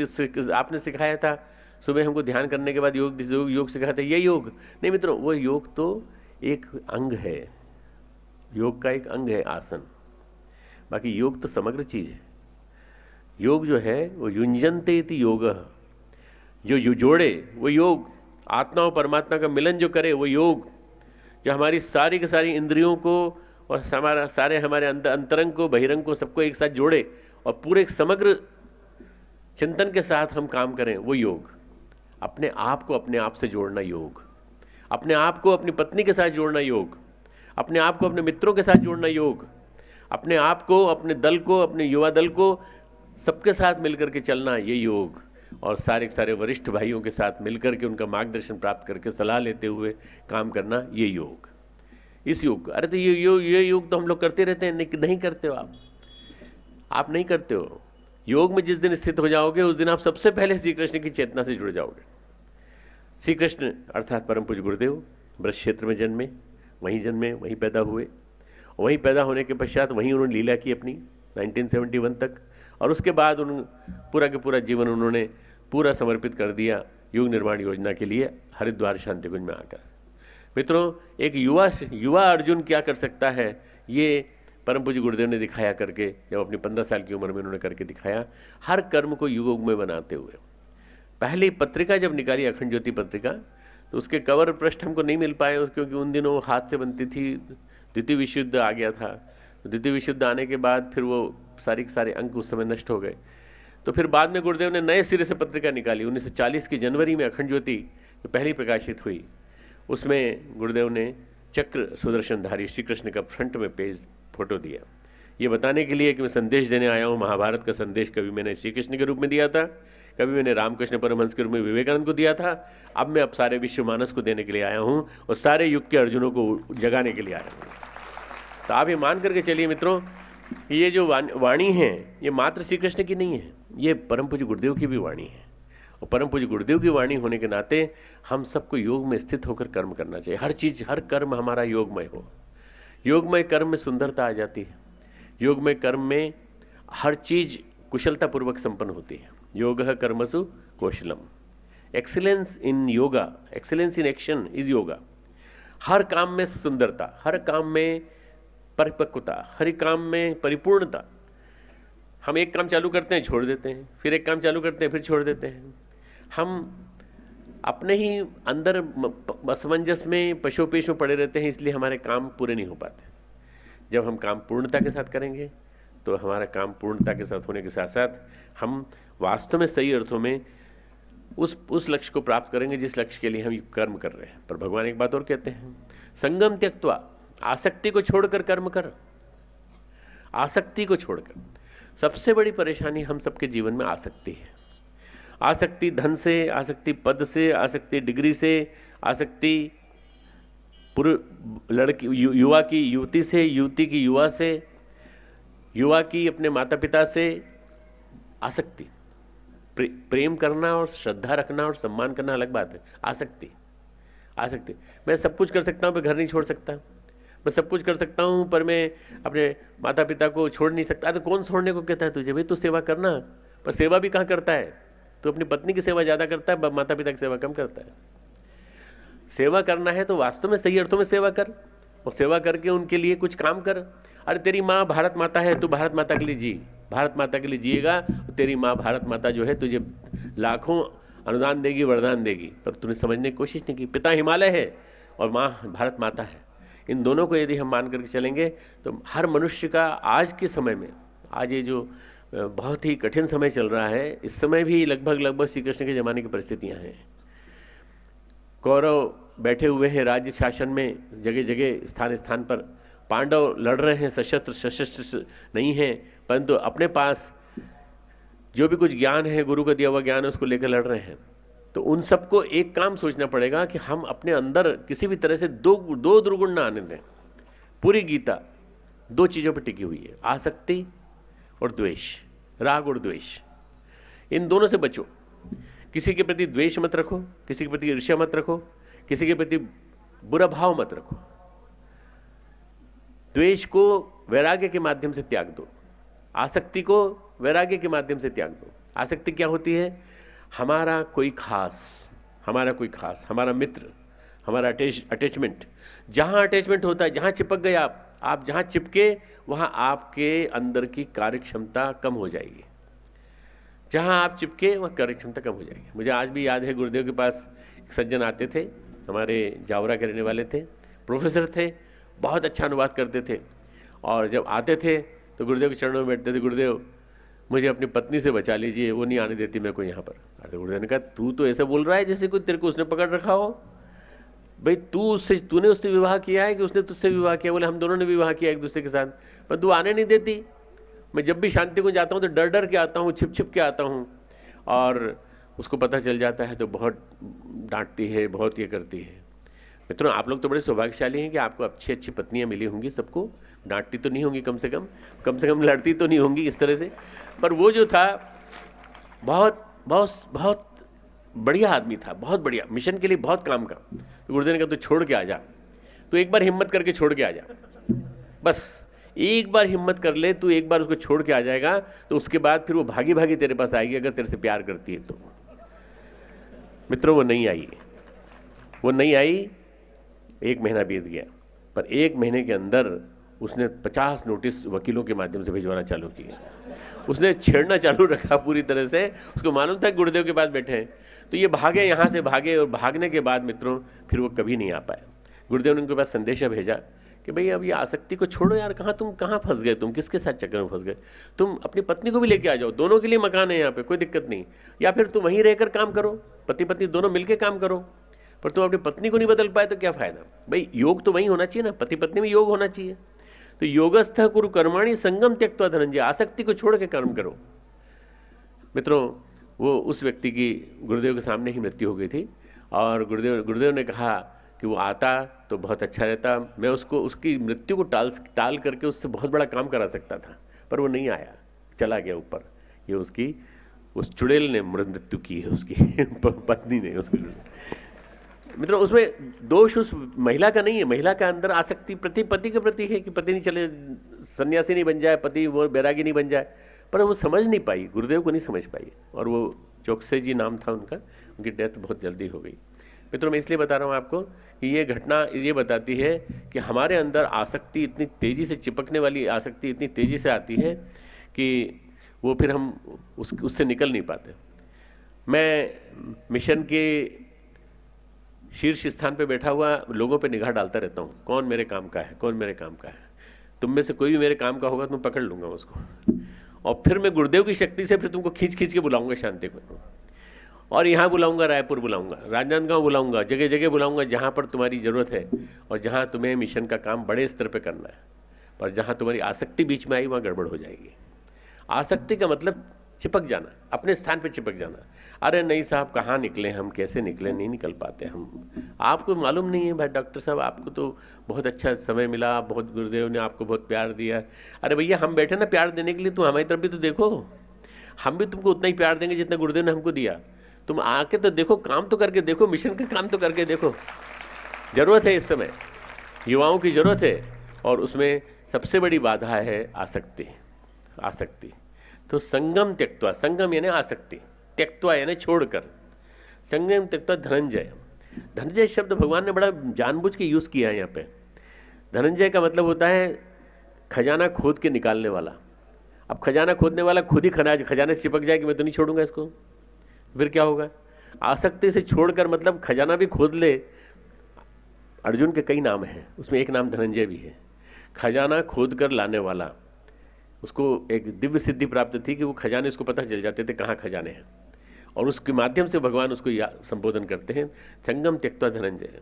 आपने सिखाया था, सुबह हमको ध्यान करने के बाद योग सिखाया था, ये योग नहीं मित्रों, वो योग तो एक अंग है, योग का एक अंग है आसन, बाकी योग तो समग्र चीज है। योग जो है वो युञ्जन्ते इति योगः, जो जोड़े वो योग, आत्मा और परमात्मा का मिलन जो करे वो योग, जो हमारी सारी की सारी इंद्रियों को और सारे हमारे अंतरंग को बहिरंग को सबको एक साथ जोड़े और पूरे एक समग्र चिंतन के साथ हम काम करें, वो योग। अपने आप को अपने आप से जोड़ना योग, अपने आप को अपनी पत्नी के साथ जोड़ना योग, अपने आप को अपने मित्रों के साथ जोड़ना योग, अपने आप को, अपने दल को, अपने युवा दल को सबके साथ मिलकर के चलना, ये योग। और सारे के सारे वरिष्ठ भाइयों के साथ मिलकर के उनका मार्गदर्शन प्राप्त करके सलाह लेते हुए काम करना, ये योग। इस योग, अरे तो ये योग तो हम लोग करते रहते हैं, नहीं करते हो आप नहीं करते हो। योग में जिस दिन स्थित हो जाओगे उस दिन आप सबसे पहले श्री कृष्ण की चेतना से जुड़ जाओगे। श्री कृष्ण अर्थात परम पूज्य गुरुदेव ब्रज क्षेत्र में जन्मे, वहीं पैदा हुए, वहीं पैदा होने के पश्चात वहीं उन्होंने लीला की अपनी 1971 तक, और उसके बाद पूरा के पूरा जीवन उन्होंने पूरा समर्पित कर दिया युग निर्माण योजना के लिए हरिद्वार शांतिकुंज में आकर। मित्रों, एक युवा अर्जुन क्या कर सकता है, ये परम पूज्य गुरुदेव ने दिखाया करके, जब अपनी 15 साल की उम्र में उन्होंने करके दिखाया, हर कर्म को योग में बनाते हुए। पहली पत्रिका जब निकाली, अखंड ज्योति पत्रिका, तो उसके कवर पृष्ठ हमको नहीं मिल पाए, क्योंकि उन दिनों हाथ से बनती थी। द्वितीय विश्व युद्ध आ गया था। द्वितीय विश्व युद्ध आने के बाद फिर वो सारे के सारे अंक उस समय नष्ट हो गए। तो फिर बाद में गुरुदेव ने नए सिरे से पत्रिका निकाली। 1940 की जनवरी में अखंड ज्योति जो पहली प्रकाशित हुई, उसमें गुरुदेव ने चक्र सुदर्शनधारी श्री कृष्ण का फ्रंट में पेज फोटो दिया, ये बताने के लिए कि मैं संदेश देने आया हूँ। महाभारत का संदेश कभी मैंने श्री कृष्ण के रूप में दिया था, कभी मैंने रामकृष्ण परमहंस के रूप में विवेकानंद को दिया था, अब मैं सारे विश्व मानस को देने के लिए आया हूँ और सारे युग के अर्जुनों को जगाने के लिए आया हूँ। तो आप ये मान करके चलिए मित्रों, ये जो वाणी है ये मात्र श्री कृष्ण की नहीं है, ये परम पूज्य गुरुदेव की भी वाणी है। और परम पूज्य गुरुदेव की वाणी होने के नाते हम सबको योग में स्थित होकर कर्म करना चाहिए। हर चीज़, हर कर्म हमारा योगमय हो। योगमय कर्म में सुंदरता आ जाती है। योगमय कर्म में हर चीज़ कुशलतापूर्वक संपन्न होती है। योगः कर्मसु कौशलम, excellence in yoga, excellence in action is yoga. हर काम में सुंदरता, हर काम में परिपक्वता, हर काम में परिपूर्णता। हम एक काम चालू करते हैं, छोड़ देते हैं, फिर एक काम चालू करते हैं, फिर छोड़ देते हैं। हम अपने ही अंदर असमंजस में, पशुपेश में पड़े रहते हैं, इसलिए हमारे काम पूरे नहीं हो पाते। जब हम काम पूर्णता के साथ करेंगे तो हमारा काम पूर्णता के साथ होने के साथ साथ हम वास्तव में सही अर्थों में उस लक्ष्य को प्राप्त करेंगे जिस लक्ष्य के लिए हम कर्म कर रहे हैं। पर भगवान एक बात और कहते हैं, संगम त्यक्त्वा, आसक्ति को छोड़कर कर्म कर। आसक्ति को छोड़कर। सबसे बड़ी परेशानी हम सबके जीवन में आसक्ति है। आसक्ति धन से, आसक्ति पद से, आसक्ति डिग्री से, आसक्ति लड़की युवा की युवती से, युवती की युवा से, युवा की अपने माता पिता से। आसक्ति, प्रेम करना और श्रद्धा रखना और सम्मान करना अलग बात है। आसक्ति, आसक्ति, मैं सब कुछ कर सकता हूँ पर घर नहीं छोड़ सकता, मैं सब कुछ कर सकता हूँ पर मैं अपने माता पिता को छोड़ नहीं सकता। तो कौन छोड़ने को कहता है तुझे? भाई तू सेवा करना, पर सेवा भी कहाँ करता है? तो अपनी पत्नी की सेवा ज़्यादा करता है, माता पिता की सेवा कम करता है। सेवा करना है तो वास्तव में सही अर्थों में सेवा कर, और सेवा करके उनके लिए कुछ काम कर। अरे तेरी माँ भारत माता है, तू भारत माता के लिए जी, भारत माता के लिए जिएगा, तेरी माँ भारत माता जो है तुझे लाखों अनुदान देगी, वरदान देगी, पर तूने समझने की कोशिश नहीं की। पिता हिमालय है और माँ भारत माता है। इन दोनों को यदि हम मान करके चलेंगे तो हर मनुष्य का आज के समय में, आज ये जो बहुत ही कठिन समय चल रहा है, इस समय भी लगभग श्री कृष्ण के ज़माने की परिस्थितियाँ हैं। कौरव बैठे हुए हैं राज्य शासन में, जगह जगह स्थान स्थान पर। पांडव लड़ रहे हैं, सशस्त्र नहीं हैं, परंतु अपने पास जो भी कुछ ज्ञान है, गुरु का दिया हुआ ज्ञान है, उसको लेकर लड़ रहे हैं। तो उन सबको एक काम सोचना पड़ेगा कि हम अपने अंदर किसी भी तरह से दो दुर्गुण ना आने दें। पूरी गीता दो चीज़ों पर टिकी हुई है, आसक्ति और द्वेष, राग और द्वेष। इन दोनों से बचो। किसी के प्रति द्वेष मत रखो, किसी के प्रति ईर्ष्या मत रखो, किसी के प्रति बुरा भाव मत रखो। द्वेष को वैराग्य के माध्यम से त्याग दो, आसक्ति को वैराग्य के माध्यम से त्याग दो। आसक्ति क्या होती है? हमारा कोई खास, हमारा मित्र, हमारा अटैचमेंट। जहाँ अटैचमेंट होता है, जहाँ चिपक गए आप जहाँ चिपके, वहाँ आपके अंदर की कार्यक्षमता कम हो जाएगी। जहाँ आप चिपके वहाँ कार्यक्षमता कम हो जाएगी। मुझे आज भी याद है, गुरुदेव के पास एक सज्जन आते थे, हमारे जावरा के रहने वाले थे, प्रोफेसर थे, बहुत अच्छा अनुवाद करते थे। और जब आते थे तो गुरुदेव के चरणों में बैठते थे, गुरुदेव मुझे अपनी पत्नी से बचा लीजिए, वो नहीं आने देती मेरे को यहाँ पर। अरे गुरुदेव ने कहा, तू तो ऐसा बोल रहा है जैसे कोई तेरे को उसने पकड़ रखा हो। भाई तूने उससे विवाह किया है कि उसने तुझसे विवाह किया? बोले हम दोनों ने विवाह किया एक दूसरे के साथ, पर तू आने नहीं देती। मैं जब भी शांति को जाता हूँ तो डर डर के आता हूँ, छिप छिप के आता हूँ, और उसको पता चल जाता है तो बहुत डांटती है, बहुत ये करती है। मित्रों, आप लोग तो बड़े सौभाग्यशाली हैं कि आपको अच्छी अच्छी पत्नियां मिली होंगी। सबको डांटती तो नहीं होंगी, कम से कम लड़ती तो नहीं होंगी इस तरह से। पर वो जो था बहुत बहुत बहुत बढ़िया आदमी था, बहुत बढ़िया, मिशन के लिए बहुत काम का। तो गुरुदेव ने कहा, तू छोड़ के आ जा, तो एक बार हिम्मत करके छोड़ के आ जा, बस एक बार हिम्मत कर ले, तू एक बार उसको छोड़ के आ जाएगा तो उसके बाद फिर वो भागी भागी तेरे पास आएगी, अगर तेरे से प्यार करती है तो। मित्रों, वो नहीं आई। 1 महीना बीत गया, पर 1 महीने के अंदर उसने 50 नोटिस वकीलों के माध्यम से भिजवाना चालू किए। उसने छेड़ना चालू रखा पूरी तरह से। उसको मालूम था कि गुरुदेव के पास बैठे हैं, तो ये भागे, यहाँ से भागे, और भागने के बाद मित्रों फिर वो कभी नहीं आ पाए। गुरुदेव ने उनके पास संदेशा भेजा कि भाई अब ये आसक्ति को छोड़ो यार, तुम कहाँ फंस गए, तुम किसके साथ चक्कर में फंस गए, तुम अपनी पत्नी को भी लेके आ जाओ, दोनों के लिए मकान है यहाँ पे, कोई दिक्कत नहीं, या फिर तुम वहीं रहकर काम करो, पति पत्नी दोनों मिलकर काम करो। पर तुम अपनी पत्नी को नहीं बदल पाए तो क्या फायदा। भाई योग तो वहीं होना चाहिए ना, पति पत्नी में योग होना चाहिए। तो योगस्थ कुरु कर्माणि संगम त्यक्त्वा धनंजय, आसक्ति को छोड़ के कर्म करो। मित्रों, वो उस व्यक्ति की गुरुदेव के सामने ही मृत्यु हो गई थी, और गुरुदेव ने कहा कि वो आता तो बहुत अच्छा रहता, मैं उसकी मृत्यु को टाल करके उससे बहुत बड़ा काम करा सकता था, पर वो नहीं आया, चला गया ऊपर। ये उस चुड़ैल ने मृत्यु की है, उसकी पत्नी ने उसकी। मित्रों, उसमें दोष उस महिला का नहीं है, महिला का अंदर आसक्ति पति के प्रति है कि पति नहीं चले, सन्यासी नहीं बन जाए, पति वो बैरागी नहीं बन जाए, पर वो समझ नहीं पाई, गुरुदेव को नहीं समझ पाई, और वो चौकसे जी नाम था उनका, उनकी डेथ बहुत जल्दी हो गई। मित्रों, मैं इसलिए बता रहा हूँ आपको कि ये घटना ये बताती है कि हमारे अंदर आसक्ति इतनी तेज़ी से, चिपकने वाली आसक्ति इतनी तेज़ी से आती है कि वो फिर हम उससे निकल नहीं पाते। मैं मिशन के शीर्ष स्थान पे बैठा हुआ लोगों पे निगाह डालता रहता हूँ, कौन मेरे काम का है, कौन मेरे काम का है। तुम में से कोई भी मेरे काम का होगा तो मैं पकड़ लूँगा उसको, और फिर मैं गुरुदेव की शक्ति से फिर तुमको खींच के बुलाऊंगा शांति को, और यहाँ बुलाऊंगा, रायपुर बुलाऊंगा, राजनांदगांव बुलाऊंगा, जगह जगह बुलाऊंगा जहाँ पर तुम्हारी ज़रूरत है और जहाँ तुम्हें मिशन का काम बड़े स्तर पे करना है। पर जहाँ तुम्हारी आसक्ति बीच में आई वहाँ गड़बड़ हो जाएगी। आसक्ति का मतलब चिपक जाना, अपने स्थान पे चिपक जाना। अरे नहीं साहब, कहाँ निकले हम, कैसे निकले, नहीं निकल पाते हम। आपको मालूम नहीं है भाई डॉक्टर साहब, आपको तो बहुत अच्छा समय मिला, बहुत गुरुदेव ने आपको बहुत प्यार दिया। अरे भैया, हम बैठे ना प्यार देने के लिए, तुम हमारी तरफ भी तो देखो, हम भी तुमको उतना ही प्यार देंगे जितना गुरुदेव ने हमको दिया। तुम आके तो देखो, काम तो करके देखो, मिशन का काम तो करके देखो। जरूरत है, इस समय युवाओं की जरूरत है, और उसमें सबसे बड़ी बाधा है आसक्ति। तो संगम त्यक्त्वा, संगम यानी आसक्ति, त्यक्त्वा यानी छोड़कर, संगम त्यक्त्वा धनंजय शब्द भगवान ने बड़ा जानबूझ के यूज किया है यहाँ पे। धनंजय का मतलब होता है खजाना खोद के निकालने वाला। अब खजाना खोदने वाला खुद ही खजाने से चिपक जाए कि मैं तो नहीं छोड़ूंगा इसको, फिर क्या होगा। आसक्ति से छोड़कर मतलब खजाना भी खोद ले। अर्जुन के कई नाम हैं, उसमें एक नाम धनंजय भी है। खजाना खोद कर लाने वाला, उसको एक दिव्य सिद्धि प्राप्त थी कि वो खजाने उसको पता चल जाते थे कहाँ खजाने हैं, और उसके माध्यम से भगवान उसको संबोधन करते हैं, संगम त्यक्त्वा धनंजय।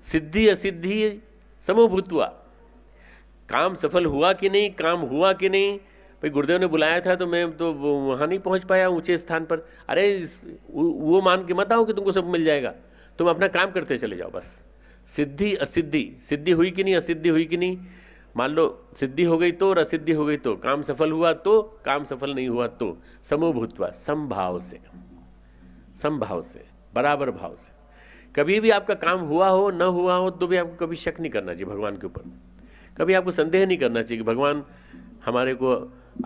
सिद्धि असिद्धि समभूत्वा, काम सफल हुआ कि नहीं, काम हुआ कि नहीं। भाई गुरुदेव ने बुलाया था तो मैं तो वहाँ नहीं पहुँच पाया ऊंचे स्थान पर। अरे वो मान के मत आओ कि तुमको सब मिल जाएगा, तुम अपना काम करते चले जाओ बस। सिद्धि असिद्धि, सिद्धि हुई कि नहीं, असिद्धि हुई कि नहीं। मान लो सिद्धि हो गई तो और असिद्धि हो गई तो, काम सफल हुआ तो, काम सफल नहीं हुआ तो, समभूत्वा, समभाव से, बराबर भाव से। कभी भी आपका काम हुआ हो न हुआ हो तो भी आपको कभी शक नहीं करना चाहिए भगवान के ऊपर, कभी आपको संदेह नहीं करना चाहिए कि भगवान हमारे को,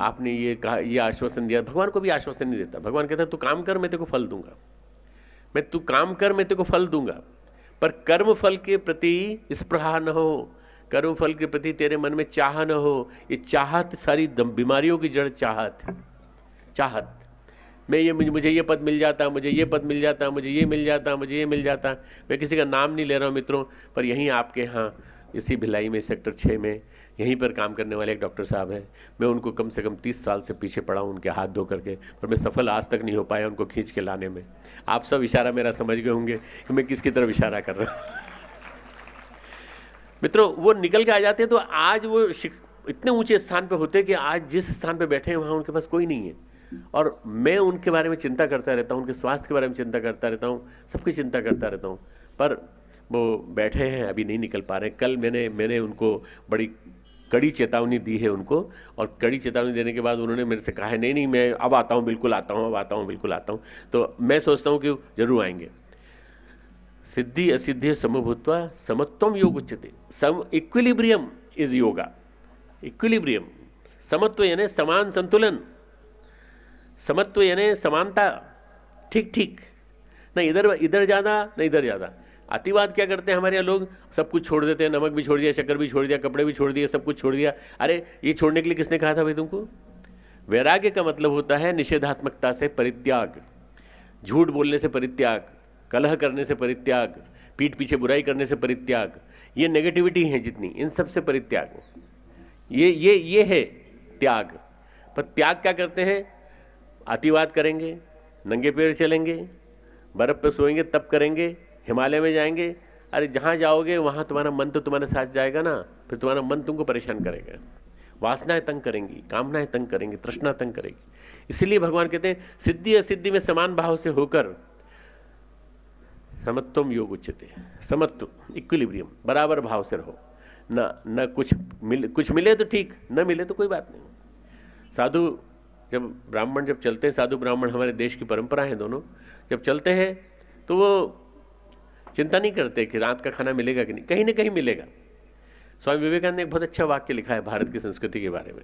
आपने ये कहा, ये आश्वासन दिया। भगवान को भी आश्वासन नहीं देता। भगवान कहता है तू काम कर, मैं तेरे को फल दूंगा, तू काम कर, मैं तेरे को फल दूंगा। पर कर्म फल के प्रति स्पृहा न हो, कर्म फल के प्रति तेरे मन में चाह न हो। ये चाहत सारी बीमारियों की जड़ चाहत है। चाहत, मुझे ये पद मिल जाता, मुझे ये पद मिल जाता, मुझे ये मिल जाता, मुझे ये मिल जाता। मैं किसी का नाम नहीं ले रहा हूँ मित्रों, पर यहीं आपके यहाँ इसी भिलाई में सेक्टर 6 में यहीं पर काम करने वाले एक डॉक्टर साहब हैं। मैं उनको कम से कम 30 साल से पीछे पड़ा हूँ उनके हाथ धो करके, पर मैं सफल आज तक नहीं हो पाया उनको खींच के लाने में। आप सब इशारा मेरा समझ गए होंगे कि मैं किसकी तरफ इशारा कर रहा हूँ। मित्रों, वो निकल के आ जाते हैं तो आज वो इतने ऊंचे स्थान पे होते कि आज जिस स्थान पे बैठे हैं वहाँ उनके पास कोई नहीं है, और मैं उनके बारे में चिंता करता रहता हूँ, उनके स्वास्थ्य के बारे में चिंता करता रहता हूँ, सबकी चिंता करता रहता हूँ, पर वो बैठे हैं, अभी नहीं निकल पा रहे। कल मैंने उनको बड़ी कड़ी चेतावनी दी है उनको, और कड़ी चेतावनी देने के बाद उन्होंने मेरे से कहा है नहीं मैं अब आता हूँ, बिल्कुल आता हूँ, अब आता हूँ, बिल्कुल आता हूँ। तो मैं सोचता हूँ कि जरूर आएंगे। सिद्धि असिद्धि समभूत्वा समत्वम योग उच्यते। सम इक्विलिब्रियम इज योगा। इक्विलिब्रियम, समत्व यानी समान संतुलन, समत्व यानी समानता, ठीक ठीक, ना इधर ज़्यादा ना इधर ज़्यादा। अतिवाद क्या करते हैं हमारे यहाँ लोग, सब कुछ छोड़ देते हैं, नमक भी छोड़ दिया, शक्कर भी छोड़ दिया, कपड़े भी छोड़ दिए, सब कुछ छोड़ दिया। अरे ये छोड़ने के लिए किसने कहा था भाई तुमको? वैराग्य का मतलब होता है निषेधात्मकता से परित्याग, झूठ बोलने से परित्याग, कलह करने से परित्याग, पीठ पीछे बुराई करने से परित्याग, ये नेगेटिविटी है जितनी, इन सब से परित्याग, ये है त्याग। पर त्याग क्या करते हैं? अतिवाद करेंगे, नंगे पैर चलेंगे, बर्फ पे सोएंगे, तप करेंगे, हिमालय में जाएंगे। अरे जहाँ जाओगे वहाँ तुम्हारा मन तो तुम्हारे साथ जाएगा ना, फिर तुम्हारा मन तुमको परेशान करेगा, वासनाएं तंग करेंगी, कामनाएं तंग करेंगी, तृष्णा तंग करेगी। इसलिए भगवान कहते हैं सिद्धि असिद्धि में समान भाव से होकर समत्वम योग उच्चते, समत्व, इक्विलिब्रियम, बराबर भाव से रहो। न कुछ मिले तो ठीक, न मिले तो कोई बात नहीं। साधु जब ब्राह्मण जब चलते हैं, साधु ब्राह्मण हमारे देश की परंपरा है दोनों, जब चलते हैं तो वो चिंता नहीं करते कि रात का खाना मिलेगा कि नहीं, कहीं ना कहीं मिलेगा। स्वामी विवेकानंद ने एक बहुत अच्छा वाक्य लिखा है भारत की संस्कृति के बारे में।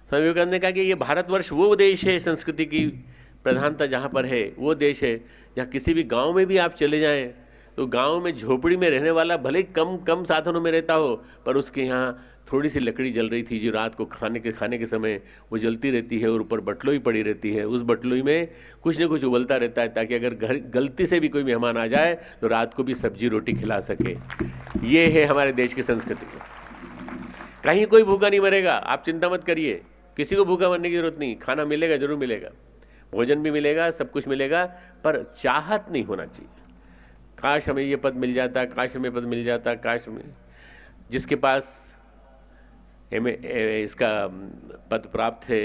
स्वामी विवेकानंद ने कहा कि ये भारतवर्ष वो देश है, संस्कृति की प्रधानता जहाँ पर है, वो देश है जहाँ किसी भी गांव में भी आप चले जाएं तो गांव में झोपड़ी में रहने वाला भले कम साधनों में रहता हो, पर उसके यहाँ थोड़ी सी लकड़ी जल रही थी जो रात को खाने के समय वो जलती रहती है, और ऊपर बटलोई पड़ी रहती है, उस बटलोई में कुछ न कुछ उबलता रहता है ताकि अगर घर गलती से भी कोई मेहमान आ जाए तो रात को भी सब्जी रोटी खिला सके। ये है हमारे देश की संस्कृति। कहीं कोई भूखा नहीं मरेगा, आप चिंता मत करिए, किसी को भूखा मरने की जरूरत नहीं। खाना मिलेगा, जरूर मिलेगा, भोजन भी मिलेगा, सब कुछ मिलेगा, पर चाहत नहीं होना चाहिए। काश हमें ये पद मिल जाता, काश हमें पद मिल जाता, काश हमें। जिसके पास इसका पद प्राप्त है,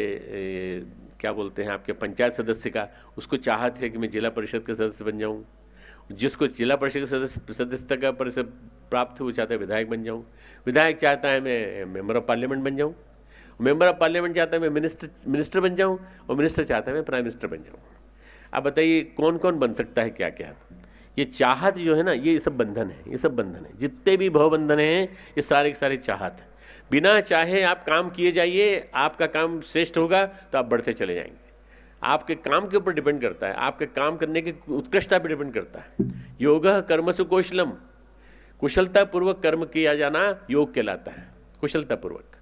क्या बोलते हैं आपके पंचायत सदस्य का, उसको चाहत है कि मैं जिला परिषद का सदस्य बन जाऊं। जिसको जिला परिषद का सदस्यता का परिषद प्राप्त है वो चाहता है विधायक बन जाऊं। विधायक चाहता है मैं मेंबर ऑफ पार्लियामेंट बन जाऊं। मेंबर ऑफ पार्लियामेंट चाहता है मैं मिनिस्टर बन जाऊं, और मिनिस्टर चाहता है मैं प्राइम मिनिस्टर बन जाऊं। अब बताइए कौन कौन बन सकता है क्या क्या? ये चाहत जो है ना, ये सब बंधन है, ये सब बंधन है। जितने भी भवबंधन हैं ये सारे के सारे चाहत है। बिना चाहे आप काम किए जाइए, आपका काम श्रेष्ठ होगा तो आप बढ़ते चले जाएंगे। आपके काम के ऊपर डिपेंड करता है, आपके काम करने की उत्कृष्टता पर डिपेंड करता है। योगः कर्मसु कौशलम, कुशलतापूर्वक कर्म किया जाना योग कहलाता है। कुशलतापूर्वक,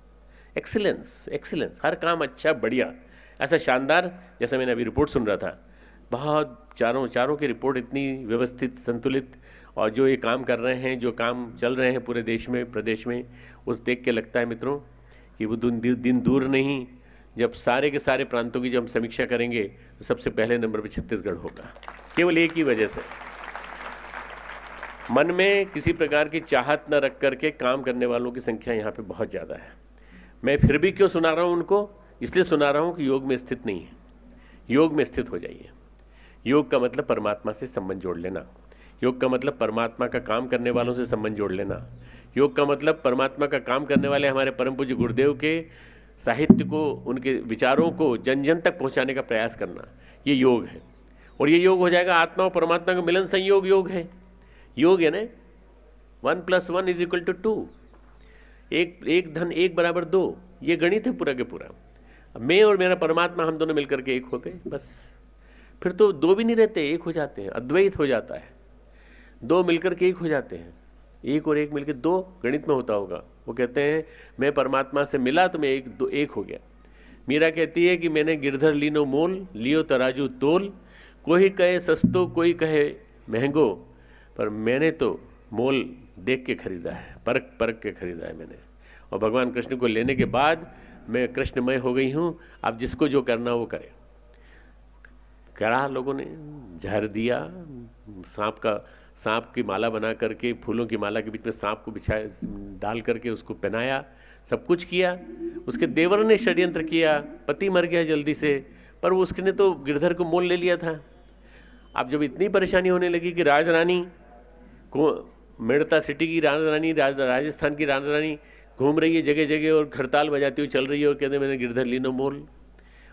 एक्सीलेंस, एक्सीलेंस, हर काम अच्छा बढ़िया ऐसा शानदार। जैसा मैंने अभी रिपोर्ट सुन रहा था, बहुत चारों की रिपोर्ट इतनी व्यवस्थित, संतुलित, और जो ये काम कर रहे हैं, जो काम चल रहे हैं पूरे देश में, प्रदेश में, उस देख के लगता है मित्रों कि वो दिन दूर नहीं जब सारे के सारे प्रांतों की जब हम समीक्षा करेंगे तो सबसे पहले नंबर पर छत्तीसगढ़ होगा। केवल एक ही वजह से, मन में किसी प्रकार की चाहत न रख करके काम करने वालों की संख्या यहाँ पे बहुत ज़्यादा है। मैं फिर भी क्यों सुना रहा हूँ उनको? इसलिए सुना रहा हूँ कि योग में स्थित नहीं है। योग में स्थित हो जाइए। योग का मतलब परमात्मा से संबंध जोड़ लेना। योग का मतलब परमात्मा का काम करने वालों से संबंध जोड़ लेना। योग का मतलब परमात्मा का काम करने वाले हमारे परम पूज्य गुरुदेव के साहित्य को, उनके विचारों को जन जन तक पहुंचाने का प्रयास करना, ये योग है। और ये योग हो जाएगा आत्मा और परमात्मा का मिलन संयोग योग है। योग है ना, 1 + 1 = 2, एक धन 1 = 2, ये गणित है पूरा के पूरा। मैं और मेरा परमात्मा, हम दोनों मिलकर के एक हो गए, बस। फिर तो दो भी नहीं रहते, एक हो जाते हैं, अद्वैत हो जाता है। दो मिलकर के एक हो जाते हैं, एक और एक मिलकर दो गणित में होता होगा। वो कहते हैं मैं परमात्मा से मिला तो मैं एक हो गया। मीरा कहती है कि मैंने गिरधर लीनो मोल, लियो तराजू तोल, कोई कहे सस्तो कोई कहे महंगो, पर मैंने तो मोल देख के खरीदा है, परख के खरीदा है मैंने। और भगवान कृष्ण को लेने के बाद मैं कृष्णमय हो गई हूँ। अब जिसको जो करना वो करे। करा लोगों ने, जहर दिया, सांप की माला बना करके, फूलों की माला के बीच में सांप को बिछाया, डाल करके उसको पहनाया, सब कुछ किया। उसके देवर ने षड्यंत्र किया, पति मर गया जल्दी से, पर उसने तो गिरधर को मोल ले लिया था। अब जब इतनी परेशानी होने लगी कि राजरानी को, मेड़ता सिटी की राजरानी, राजस्थान की राजरानी घूम रही है जगह जगह और खड़ताल बजाती हुई चल रही है और कहते मैंने गिरधर लीनो मोल,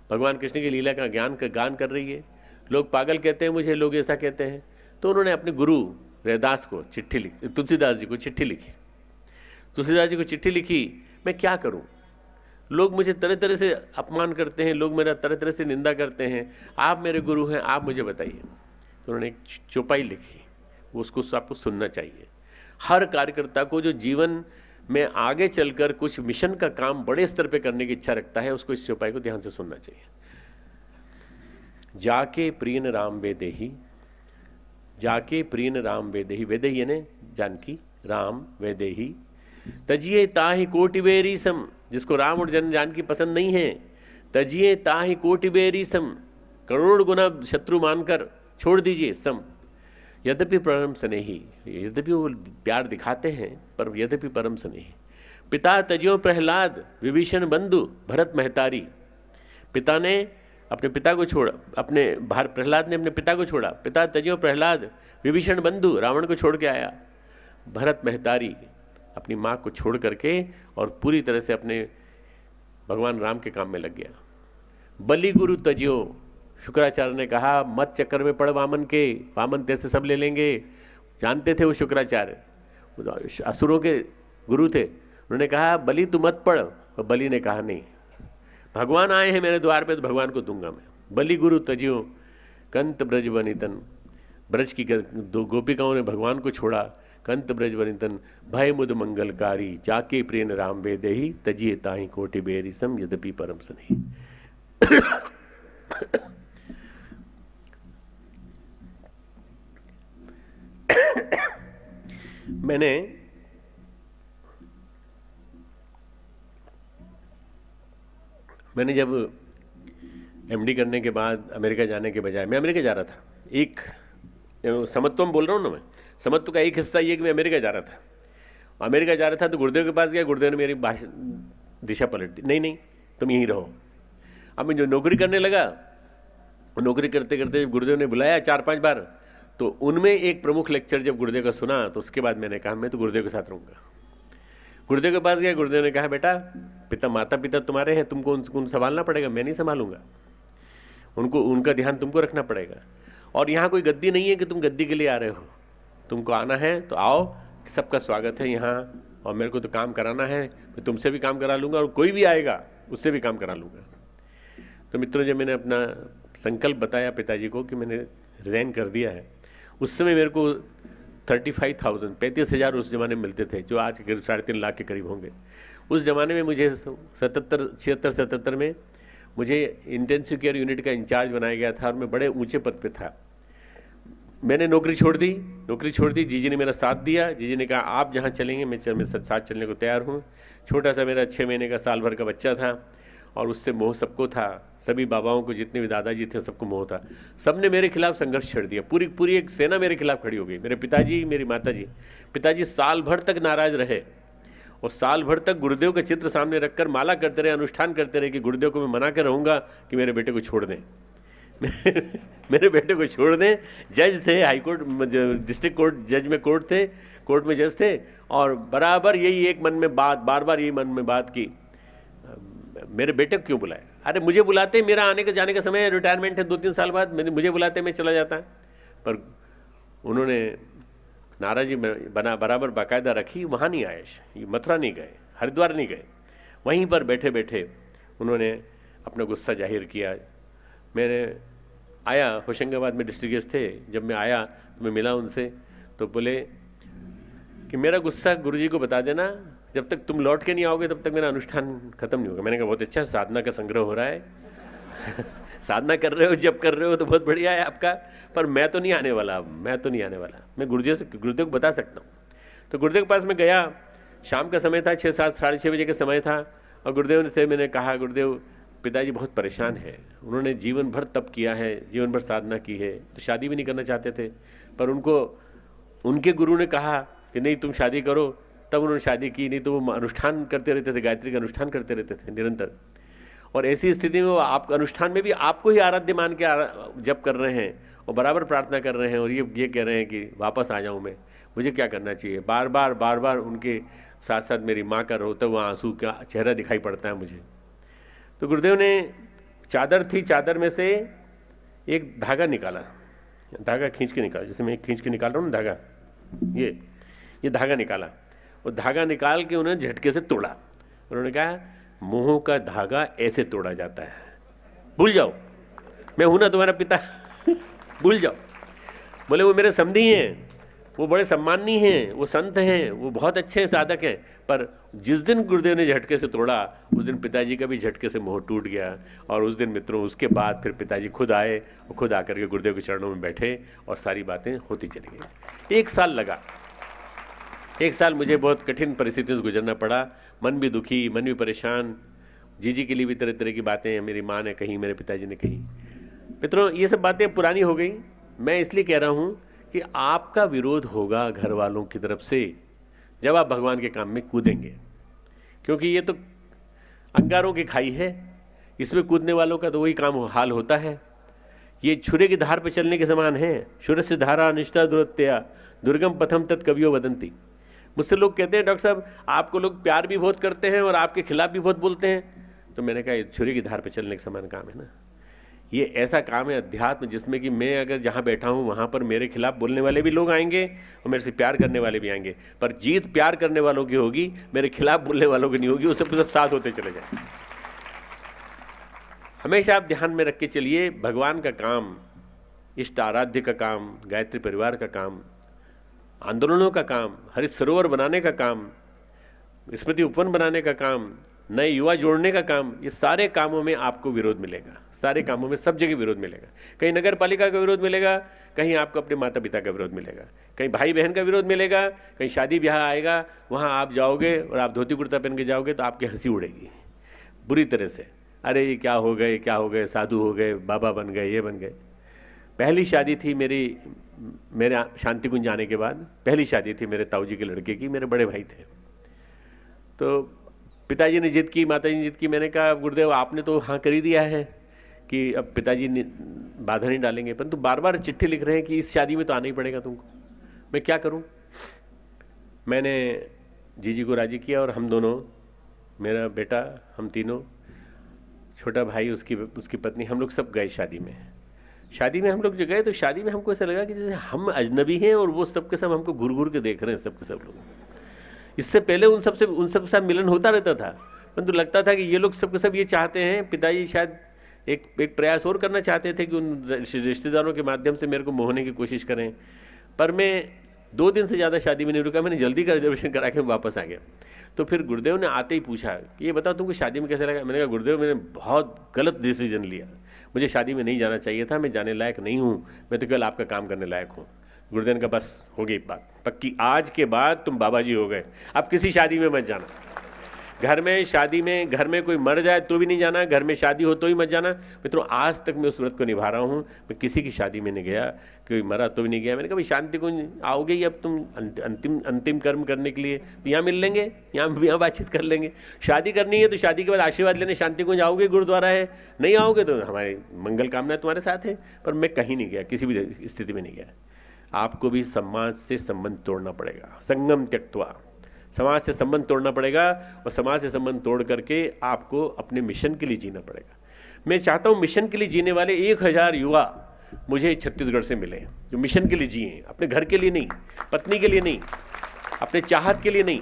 भगवान कृष्ण की लीला का गान कर रही है। लोग पागल कहते हैं मुझे, लोग ऐसा कहते हैं। तो उन्होंने अपने गुरु रैदास को चिट्ठी लिखी, तुलसीदास जी को चिट्ठी लिखी। तुलसीदास जी को चिट्ठी लिखी, मैं क्या करूं, लोग मुझे तरह तरह से अपमान करते हैं, लोग मेरा तरह तरह से निंदा करते हैं, आप मेरे गुरु हैं, आप मुझे बताइए। तो उन्होंने एक चौपाई लिखी, उसको आपको सुनना चाहिए। हर कार्यकर्ता को जो जीवन में आगे चलकर कुछ मिशन का काम बड़े स्तर पे करने की इच्छा रखता है, उसको इस चौपाई को ध्यान से सुनना चाहिए। जाके प्रियन राम वेदेही, जाके प्रियन राम वेदेही, वेदेही यानी जानकी, राम वेदेही, तजिए ताहि कोटि बेरी सम, जिसको राम और जानकी पसंद नहीं है, तजिए ताहि कोटि बेरी सम, करोड़ गुना शत्रु मानकर छोड़ दीजिए सम, यद्यपि परम स्नेही, यद्यपि वो प्यार दिखाते हैं पर यद्यपि परम स्नेही, पिता तजियो प्रहलाद विभीषण बंधु भरत महतारी, पिता ने अपने पिता को छोड़ा, अपने प्रहलाद ने अपने पिता को छोड़ा, पिता तजियो प्रहलाद विभीषण बंधु रावण को छोड़ के आया, भरत महतारी अपनी माँ को छोड़ करके और पूरी तरह से अपने भगवान राम के काम में लग गया। बलि गुरु तजियो, शुक्राचार्य ने कहा मत चक्कर में पड़ वामन के, वामन तेरे से सब ले लेंगे, जानते थे वो शुक्राचार्य असुरों के गुरु थे, उन्होंने कहा बलि तू मत पड़, और बलि ने कहा नहीं, भगवान आए हैं मेरे द्वार पे तो भगवान को दूंगा मैं। बलि गुरु तजियो कंत ब्रज वनितन, ब्रज की दो गोपिकाओं ने भगवान को छोड़ा, कंत ब्रज वनितन भय मुद मंगलकारी, जाके प्रियन राम वेदेही, तजिए ताहि कोटि बेरी सम, यद्यपि परम स्नेही। मैंने जब एमडी करने के बाद अमेरिका जाने के बजाय, मैं अमेरिका जा रहा था, एक समत्वम बोल रहा हूँ ना मैं, समत्व का एक हिस्सा ये कि मैं अमेरिका जा रहा था, अमेरिका जा रहा था तो गुरुदेव के पास गया, गुरुदेव ने मेरी दिशा पलट दी, नहीं नहीं तुम यहीं रहो। अब मैं जो नौकरी करने लगा, नौकरी करते करते जब गुरुदेव ने बुलाया 4-5 बार, तो उनमें एक प्रमुख लेक्चर जब गुरुदेव का सुना तो उसके बाद मैंने कहा मैं तो गुरुदेव के साथ रहूँगा। गुरुदेव के पास गया, गुरुदेव ने कहा बेटा माता पिता तुम्हारे हैं, तुमको उनको संभालना पड़ेगा, मैं नहीं संभालूंगा, उनको उनका ध्यान तुमको रखना पड़ेगा, और यहाँ कोई गद्दी नहीं है कि तुम गद्दी के लिए आ रहे हो, तुमको आना है तो आओ, सबका स्वागत है यहाँ, और मेरे को तो काम कराना है, मैं तुमसे भी काम करा लूँगा और कोई भी आएगा उससे भी काम करा लूँगा। तो मित्रों जब मैंने अपना संकल्प बताया पिताजी को कि मैंने रिज़ाइन कर दिया है, उस समय मेरे को 35,000 उस ज़माने में मिलते थे, जो आज के 3.5 लाख के करीब होंगे। उस ज़माने में मुझे 76-77 में मुझे इंटेंसिव केयर यूनिट का इंचार्ज बनाया गया था और मैं बड़े ऊंचे पद पे था। मैंने नौकरी छोड़ दी, जीजी ने मेरा साथ दिया, जीजी ने कहा आप जहाँ चलेंगे मैं साथ चलने को तैयार हूँ। छोटा सा मेरा 6 महीने का साल भर का बच्चा था और उससे मोह सबको था, सभी बाबाओं को, जितने भी दादाजी थे सबको मोह था। सबने मेरे खिलाफ संघर्ष छेड़ दिया, पूरी एक सेना मेरे खिलाफ खड़ी हो गई। मेरे पिताजी, मेरी माताजी, पिताजी साल भर तक नाराज रहे और साल भर तक गुरुदेव का चित्र सामने रखकर माला करते रहे, अनुष्ठान करते रहे कि गुरुदेव को मैं मना कर रहूँगा कि मेरे बेटे को छोड़ दें मेरे बेटे को छोड़ दें। जज थे, हाई कोर्ट, डिस्ट्रिक्ट कोर्ट जज में कोर्ट में जज थे, और बराबर यही एक मन में बात, बार यही मन में बात की, मेरे बेटे को क्यों बुलाए? अरे मुझे बुलाते, मेरा आने का जाने का समय, रिटायरमेंट है 2-3 साल बाद, मुझे बुलाते मैं चला जाता। पर उन्होंने नाराजी बराबर बाकायदा रखी। वहाँ नहीं आए, मथुरा नहीं गए, हरिद्वार नहीं गए, वहीं पर बैठे बैठे उन्होंने अपना गुस्सा जाहिर किया। मैंने आया, होशंगाबाद में डिस्ट्रिक्ट गेस्ट थे, जब मैं आया तो मैं मिला उनसे, तो बोले कि मेरा गुस्सा गुरुजी को बता देना, जब तक तुम लौट के नहीं आओगे तब तक मेरा अनुष्ठान खत्म नहीं होगा। मैंने कहा बहुत अच्छा, साधना का संग्रह हो रहा है साधना कर रहे हो, जब कर रहे हो तो बहुत बढ़िया है आपका, पर मैं तो नहीं आने वाला, मैं गुरुदेव को बता सकता हूँ। तो गुरुदेव के पास मैं गया, शाम का समय था, 6-7 साढ़े 6 बजे का समय था, और गुरुदेव से मैंने कहा गुरुदेव पिताजी बहुत परेशान है, उन्होंने जीवन भर तप किया है, जीवन भर साधना की है, तो शादी भी नहीं करना चाहते थे, पर उनके गुरु ने कहा कि नहीं तुम शादी करो, तब उन्होंने शादी की, नहीं तो वो अनुष्ठान करते रहते थे, गायत्री का अनुष्ठान करते रहते थे निरंतर। और ऐसी स्थिति में वो आप अनुष्ठान में भी आपको ही आराध्य मान के जप कर रहे हैं और बराबर प्रार्थना कर रहे हैं, और ये कह रहे हैं कि वापस आ जाऊँ मैं, मुझे क्या करना चाहिए। बार बार उनके साथ साथ मेरी माँ का रोता हुआ आंसू का चेहरा दिखाई पड़ता है मुझे। तो गुरुदेव ने चादर थी, चादर में से एक धागा निकाला, धागा खींच के निकाला, जैसे मैं खींच के निकाल रहा हूँ ना धागा, ये धागा निकाला, और धागा निकाल के उन्होंने झटके से तोड़ा। उन्होंने कहा मोह का धागा ऐसे तोड़ा जाता है, भूल जाओ, मैं हूं ना तुम्हारा पिता भूल जाओ। बोले वो मेरे समधी हैं, वो बड़े सम्माननीय हैं, वो संत हैं, वो बहुत अच्छे साधक हैं, पर जिस दिन गुरुदेव ने झटके से तोड़ा उस दिन पिताजी का भी झटके से मोह टूट गया। और उस दिन मित्रों उसके बाद फिर पिताजी खुद आए और खुद आकर के गुरुदेव के चरणों में बैठे और सारी बातें होती चली गई। 1 साल लगा, 1 साल मुझे बहुत कठिन परिस्थितियों से गुजरना पड़ा, मन भी दुखी, मन भी परेशान। जीजी के लिए भी तरह तरह की बातें मेरी माँ ने कही, मेरे पिताजी ने कही। मित्रों ये सब बातें पुरानी हो गई। मैं इसलिए कह रहा हूँ कि आपका विरोध होगा घर वालों की तरफ से जब आप भगवान के काम में कूदेंगे, क्योंकि ये तो अंगारों की खाई है, इसमें कूदने वालों का तो वही काम हाल होता है। ये छुरे की धार पर चलने के समान है। शुर से धारा अनिष्टा दुरत्या दुर्गम पथम तत् कवियो वदंती। मुझसे लोग कहते हैं डॉक्टर साहब आपको लोग प्यार भी बहुत करते हैं और आपके खिलाफ भी बहुत बोलते हैं। तो मैंने कहा ये छुरे की धार पर चलने के समान काम है ना। ये ऐसा काम है अध्यात्म जिसमें कि मैं अगर जहाँ बैठा हूँ वहाँ पर मेरे खिलाफ बोलने वाले भी लोग आएंगे और मेरे से प्यार करने वाले भी आएंगे, पर जीत प्यार करने वालों की होगी, मेरे खिलाफ बोलने वालों की नहीं होगी। वो सब साथ होते चले जाए। हमेशा आप ध्यान में रख के चलिए, भगवान का काम, इष्ट आराध्य का काम, गायत्री परिवार का काम, आंदोलनों का काम, हरित सरोवर बनाने का काम, स्मृति उपवन बनाने का काम, नए युवा जोड़ने का काम, ये सारे कामों में आपको विरोध मिलेगा। सारे कामों में सब जगह विरोध मिलेगा। कहीं नगर पालिका का विरोध मिलेगा, कहीं आपको अपने माता पिता का विरोध मिलेगा, कहीं भाई बहन का विरोध मिलेगा, कहीं शादी ब्याह आएगा, वहाँ आप जाओगे और आप धोती कुर्ता पहन के जाओगे तो आपकी हंसी उड़ेगी बुरी तरह से। अरे ये क्या हो गए, क्या हो गए, साधु हो गए, बाबा बन गए, ये बन गए। पहली शादी थी मेरे शांति कुंज जाने के बाद, पहली शादी थी मेरे ताऊ जी के लड़के की, मेरे बड़े भाई थे। तो पिताजी ने जिद की, माताजी ने जिद की। मैंने कहा गुरुदेव आपने तो हाँ कर ही दिया है कि अब पिताजी बाधा नहीं डालेंगे, परंतु बार बार चिट्ठी लिख रहे हैं कि इस शादी में तो आना ही पड़ेगा तुमको, मैं क्या करूं। मैंने जीजी को राजी किया और हम दोनों, मेरा बेटा, हम तीनों, छोटा भाई, उसकी पत्नी, हम लोग सब गए शादी में। शादी में हम लोग जो गए तो शादी में हमको ऐसा लगा कि जैसे हम अजनबी हैं और वो सब के सब हमको घूर घूर के देख रहे हैं, सब के सब लोग। इससे पहले उन सब के साथ मिलन होता रहता था, परंतु लगता था कि ये लोग सब के सब ये चाहते हैं, पिताजी शायद एक प्रयास और करना चाहते थे कि उन रिश्तेदारों के माध्यम से मेरे को मोहने की कोशिश करें। पर मैं 2 दिन से ज़्यादा शादी में नहीं रुका, मैंने जल्दी का रिजर्वेशन करा के वापस आ गया। तो फिर गुरुदेव ने आते ही पूछा कि ये बताओ तुमको शादी में कैसा लगा। मैंने कहा गुरुदेव मैंने बहुत गलत डिसीजन लिया, मुझे शादी में नहीं जाना चाहिए था, मैं जाने लायक नहीं हूँ, मैं तो केवल आपका काम करने लायक हूँ। गुरुदेव का बस हो गई बात पक्की, आज के बाद तुम बाबा जी हो गए, अब किसी शादी में मत जाना। घर में शादी में, घर में कोई मर जाए तो भी नहीं जाना, घर में शादी हो तो ही मत जाना। मित्रों आज तक मैं उस व्रत को निभा रहा हूँ, मैं किसी की शादी में नहीं गया, कोई मरा तो भी नहीं गया। मैंने कहा भाई शांति कुंज आओगे ही, अब तुम अंतिम कर्म करने के लिए तो यहाँ मिल लेंगे, यहाँ बातचीत कर लेंगे। शादी करनी है तो शादी के बाद आशीर्वाद लेने शांति कुंज आओगे, गुरुद्वारा है, नहीं आओगे तो हमारी मंगल कामना तुम्हारे साथ है। पर मैं कहीं नहीं गया, किसी भी स्थिति में नहीं गया। आपको भी समाज से संबंध तोड़ना पड़ेगा, संगम त्यक्त्वा, समाज से संबंध तोड़ना पड़ेगा और समाज से संबंध तोड़ करके आपको अपने मिशन के लिए जीना पड़ेगा। मैं चाहता हूं मिशन के लिए जीने वाले 1000 युवा मुझे छत्तीसगढ़ से मिले, जो मिशन के लिए जिए, अपने घर के लिए नहीं, पत्नी के लिए नहीं, अपने चाहत के लिए नहीं,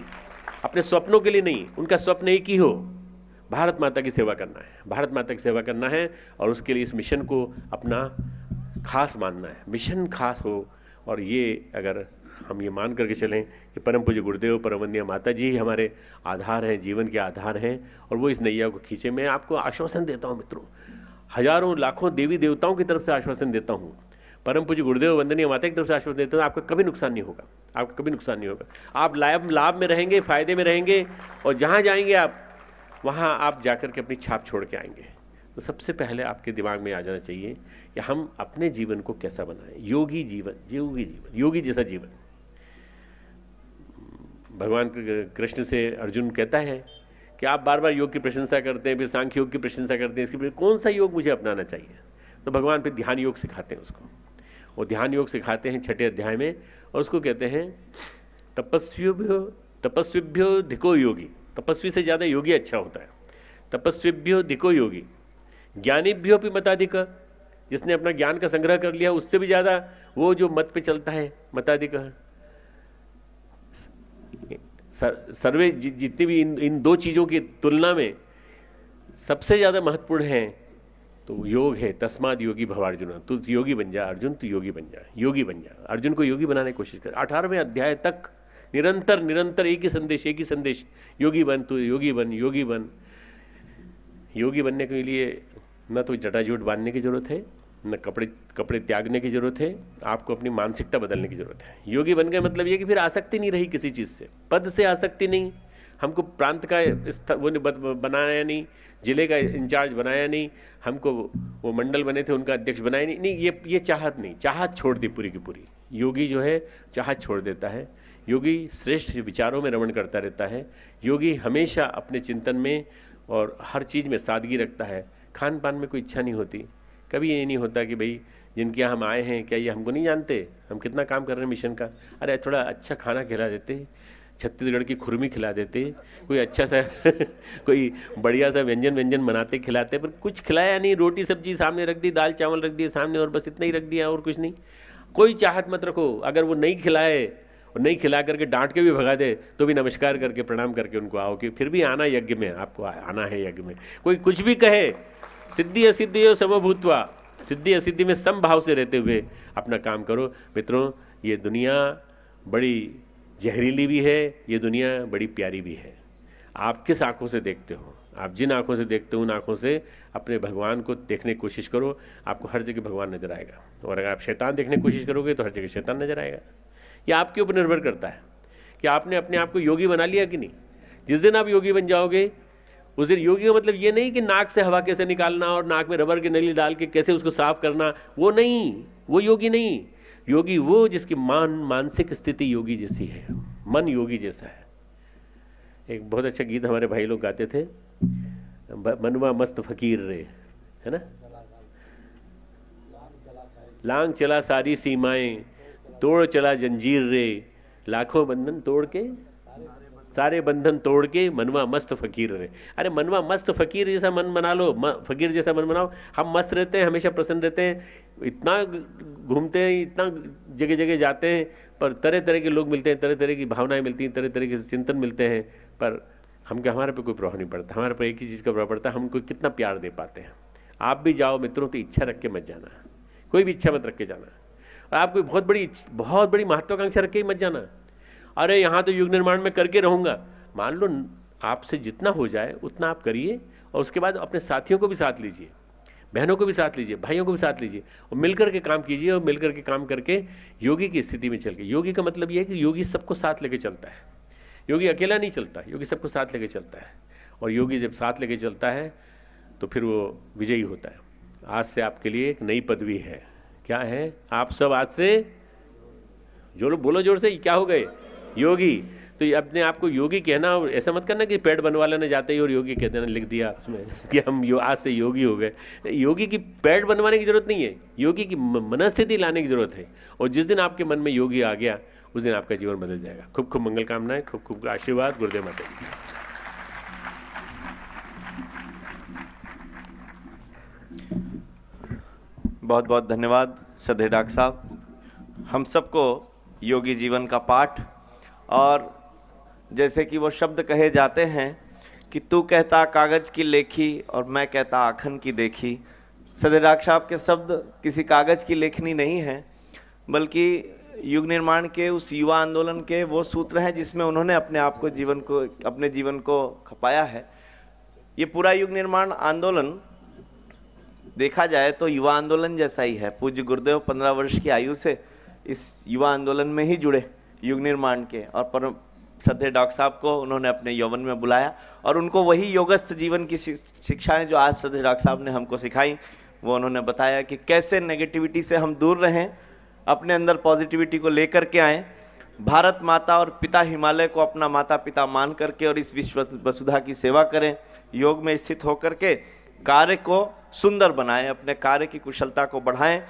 अपने स्वप्नों के लिए नहीं। उनका स्वप्न एक ही हो, भारत माता की सेवा करना है, भारत माता की सेवा करना है और उसके लिए इस मिशन को अपना खास मानना है, मिशन खास हो। और ये अगर हम ये मान करके चलें कि परम पूज्य गुरुदेव, परमवंदनीय माता जी हमारे आधार हैं, जीवन के आधार हैं और वो इस नैया को खींचे। मैं आपको आश्वासन देता हूँ मित्रों, हजारों लाखों देवी देवताओं की तरफ से आश्वासन देता हूँ, परम पूज्य गुरुदेव वंदनीय माता की तरफ से आश्वासन देता हूँ, आपका कभी नुकसान नहीं होगा, आपका कभी नुकसान नहीं होगा। आप लाभ में रहेंगे, फायदे में रहेंगे और जहाँ जाएंगे आप, वहाँ आप जाकर के अपनी छाप छोड़ के आएंगे। तो सबसे पहले आपके दिमाग में आ जाना चाहिए कि हम अपने जीवन को कैसा बनाएं, योगी जीवन, योगी जैसा जीवन। भगवान कृष्ण से अर्जुन कहता है कि आप बार बार योग की प्रशंसा करते हैं, फिर सांख्य योग की प्रशंसा करते हैं, इसके लिए कौन सा योग मुझे अपनाना चाहिए। तो भगवान फिर ध्यान योग सिखाते हैं उसको, वो ध्यान योग सिखाते हैं 6ठे अध्याय में और उसको कहते हैं तपस्विभ्यो धिको योगी। तपस्वी से ज़्यादा योगी अच्छा होता है। तपस्विभ्यो धिको योगी, ज्ञानीभ्यो भी मताधिक, जिसने अपना ज्ञान का संग्रह कर लिया उससे भी ज़्यादा वो जो मत पे चलता है, मताधिक। सर्वे जितनी भी इन 2 चीज़ों की तुलना में सबसे ज़्यादा महत्वपूर्ण है तो योग है, तस्माद योगी भव अर्जुन, तू योगी बन जा अर्जुन, तू योगी बन जा, योगी बन जा। अर्जुन को योगी बनाने की कोशिश कर। 18वें अध्याय तक निरंतर निरंतर एक ही संदेश, योगी बन, तू योगी बन, योगी बन। योगी बनने के लिए न तो जटाजूट बांधने की जरूरत है, न कपड़े त्यागने की जरूरत है, आपको अपनी मानसिकता बदलने की जरूरत है। योगी बन गए मतलब ये कि फिर आसक्ति नहीं रही किसी चीज़ से, पद से आसक्ति नहीं, हमको प्रांत का वो बनाया नहीं, जिले का इंचार्ज बनाया नहीं, हमको वो मंडल बने थे उनका अध्यक्ष बनाया नहीं, ये चाहत नहीं, चाहत छोड़ दी पूरी की पूरी। योगी जो है चाहत छोड़ देता है। योगी श्रेष्ठ विचारों में रमण करता रहता है। योगी हमेशा अपने चिंतन में और हर चीज़ में सादगी रखता है। खान पान में कोई इच्छा नहीं होती, कभी ये नहीं होता कि भाई जिनके यहाँ हम आए हैं क्या ये हमको नहीं जानते, हम कितना काम कर रहे हैं मिशन का, अरे थोड़ा अच्छा खाना खिला देते, छत्तीसगढ़ की खुरमी खिला देते, कोई अच्छा सा कोई बढ़िया सा व्यंजन बनाते खिलाते, पर कुछ खिलाया नहीं, रोटी सब्जी सामने रख दी, दाल चावल रख दिए सामने और बस इतना ही रख दिया और कुछ नहीं। कोई चाहत मत रखो, अगर वो नहीं खिलाए और नहीं खिला करके डांट के भी भगा दे तो भी नमस्कार करके प्रणाम करके उनको आओ कि फिर भी आना यज्ञ में, आपको आना है यज्ञ में। कोई कुछ भी कहे, सिद्धि असिद्धि हो समभूत्वा, सिद्धि असिद्धि में समभाव से रहते हुए अपना काम करो। मित्रों, ये दुनिया बड़ी जहरीली भी है, ये दुनिया बड़ी प्यारी भी है। आप किस आंखों से देखते हो, आप जिन आंखों से देखते हो उन आंखों से अपने भगवान को देखने की कोशिश करो, आपको हर जगह भगवान नजर आएगा। और अगर आप शैतान देखने की कोशिश करोगे तो हर जगह शैतान नजर आएगा। ये आपके ऊपर निर्भर करता है कि आपने अपने आप को योगी बना लिया कि नहीं। जिस दिन आप योगी बन जाओगे उस दिन, योगी का मतलब ये नहीं कि नाक से हवा कैसे निकालना और नाक में रबर की नली डाल के कैसे उसको साफ करना, वो नहीं, वो योगी नहीं। योगी वो जिसकी मानसिक स्थिति योगी जैसी है, मन योगी जैसा है। एक बहुत अच्छा गीत हमारे भाई लोग गाते थे, मनवा मस्त फकीर रे, है ना, लांग चला सारी सीमाएं, तोड़ चला जंजीर रे, लाखों बंधन तोड़ के, सारे बंधन तोड़ के मनवा मस्त फकीर रे। अरे मनवा मस्त फकीर जैसा मन बना लो, फकीर जैसा मन बनाओ। हम मस्त रहते हैं, हमेशा प्रसन्न रहते हैं, इतना घूमते हैं, इतना जगह जगह जाते हैं, पर तरह तरह के लोग मिलते हैं, तरह तरह की भावनाएं मिलती हैं, तरह तरह के चिंतन मिलते हैं, पर हमारे पे कोई प्रभाव नहीं पड़ता। हमारे पे एक ही चीज़ का प्रभाव पड़ता है, हमको कितना प्यार दे पाते हैं। आप भी जाओ मित्रों तो इच्छा रख के मत जाना, कोई भी इच्छा मत रख के जाना। और आप कोई बहुत बड़ी महत्वाकांक्षा रख के ही मत जाना। अरे यहाँ तो युग निर्माण में करके रहूँगा, मान लो आपसे जितना हो जाए उतना आप करिए, और उसके बाद अपने साथियों को भी साथ लीजिए, बहनों को भी साथ लीजिए, भाइयों को भी साथ लीजिए, और मिलकर के काम कीजिए। और मिलकर के काम करके योगी की स्थिति में चल के, योगी का मतलब ये है कि योगी सबको साथ लेके चलता है। योगी अकेला नहीं चलता, योगी सबको साथ लेके चलता है। और योगी जब साथ लेके चलता है तो फिर वो विजयी होता है। आज से आपके लिए एक नई पदवी है। क्या है? आप सब आज से जो लोग बोलो जोर से, क्या हो गए? योगी। तो ये अपने आप को योगी कहना, और ऐसा मत करना कि पेट बनवा लेने जाते ही और योगी कह देना, लिख दिया उसमें कि हम आज से योगी हो गए। योगी की पेट बनवाने की जरूरत नहीं है, योगी की मनस्थिति लाने की जरूरत है। और जिस दिन आपके मन में योगी आ गया उस दिन आपका जीवन बदल जाएगा। खूब खूब मंगल कामनाएं, खूब खूब आशीर्वाद। गुरुदेव माता जी। बहुत बहुत धन्यवाद श्रद्धेय डॉक्टर साहब। हम सबको योगी जीवन का पाठ, और जैसे कि वो शब्द कहे जाते हैं कि तू कहता कागज़ की लेखी और मैं कहता आखन की देखी। श्रद्धेय डॉक्टर साहब के शब्द किसी कागज़ की लेखनी नहीं है, बल्कि युग निर्माण के उस युवा आंदोलन के वो सूत्र हैं जिसमें उन्होंने अपने जीवन को खपाया है। ये पूरा युग निर्माण आंदोलन देखा जाए तो युवा आंदोलन जैसा ही है। पूज्य गुरुदेव 15 वर्ष की आयु से इस युवा आंदोलन में ही जुड़े युग निर्माण के, और परम श्रद्धेय डॉक्टर साहब को उन्होंने अपने यौवन में बुलाया और उनको वही योगस्थ जीवन की शिक्षाएं जो आज श्रद्धेय डॉक्टर साहब ने हमको सिखाई, वो उन्होंने बताया कि कैसे नेगेटिविटी से हम दूर रहें, अपने अंदर पॉजिटिविटी को लेकर के आएँ, भारत माता और पिता हिमालय को अपना माता पिता मान करके और इस विश्व वसुधा की सेवा करें। योग में स्थित होकर के कार्य को सुंदर बनाएं, अपने कार्य की कुशलता को बढ़ाएं,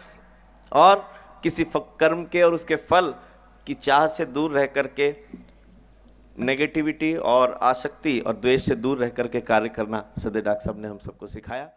और किसी कर्म के और उसके फल की चाह से दूर रह करके नेगेटिविटी और आसक्ति और द्वेष से दूर रह करके कार्य करना श्रद्धेय डॉक्टर साहब ने हम सबको सिखाया।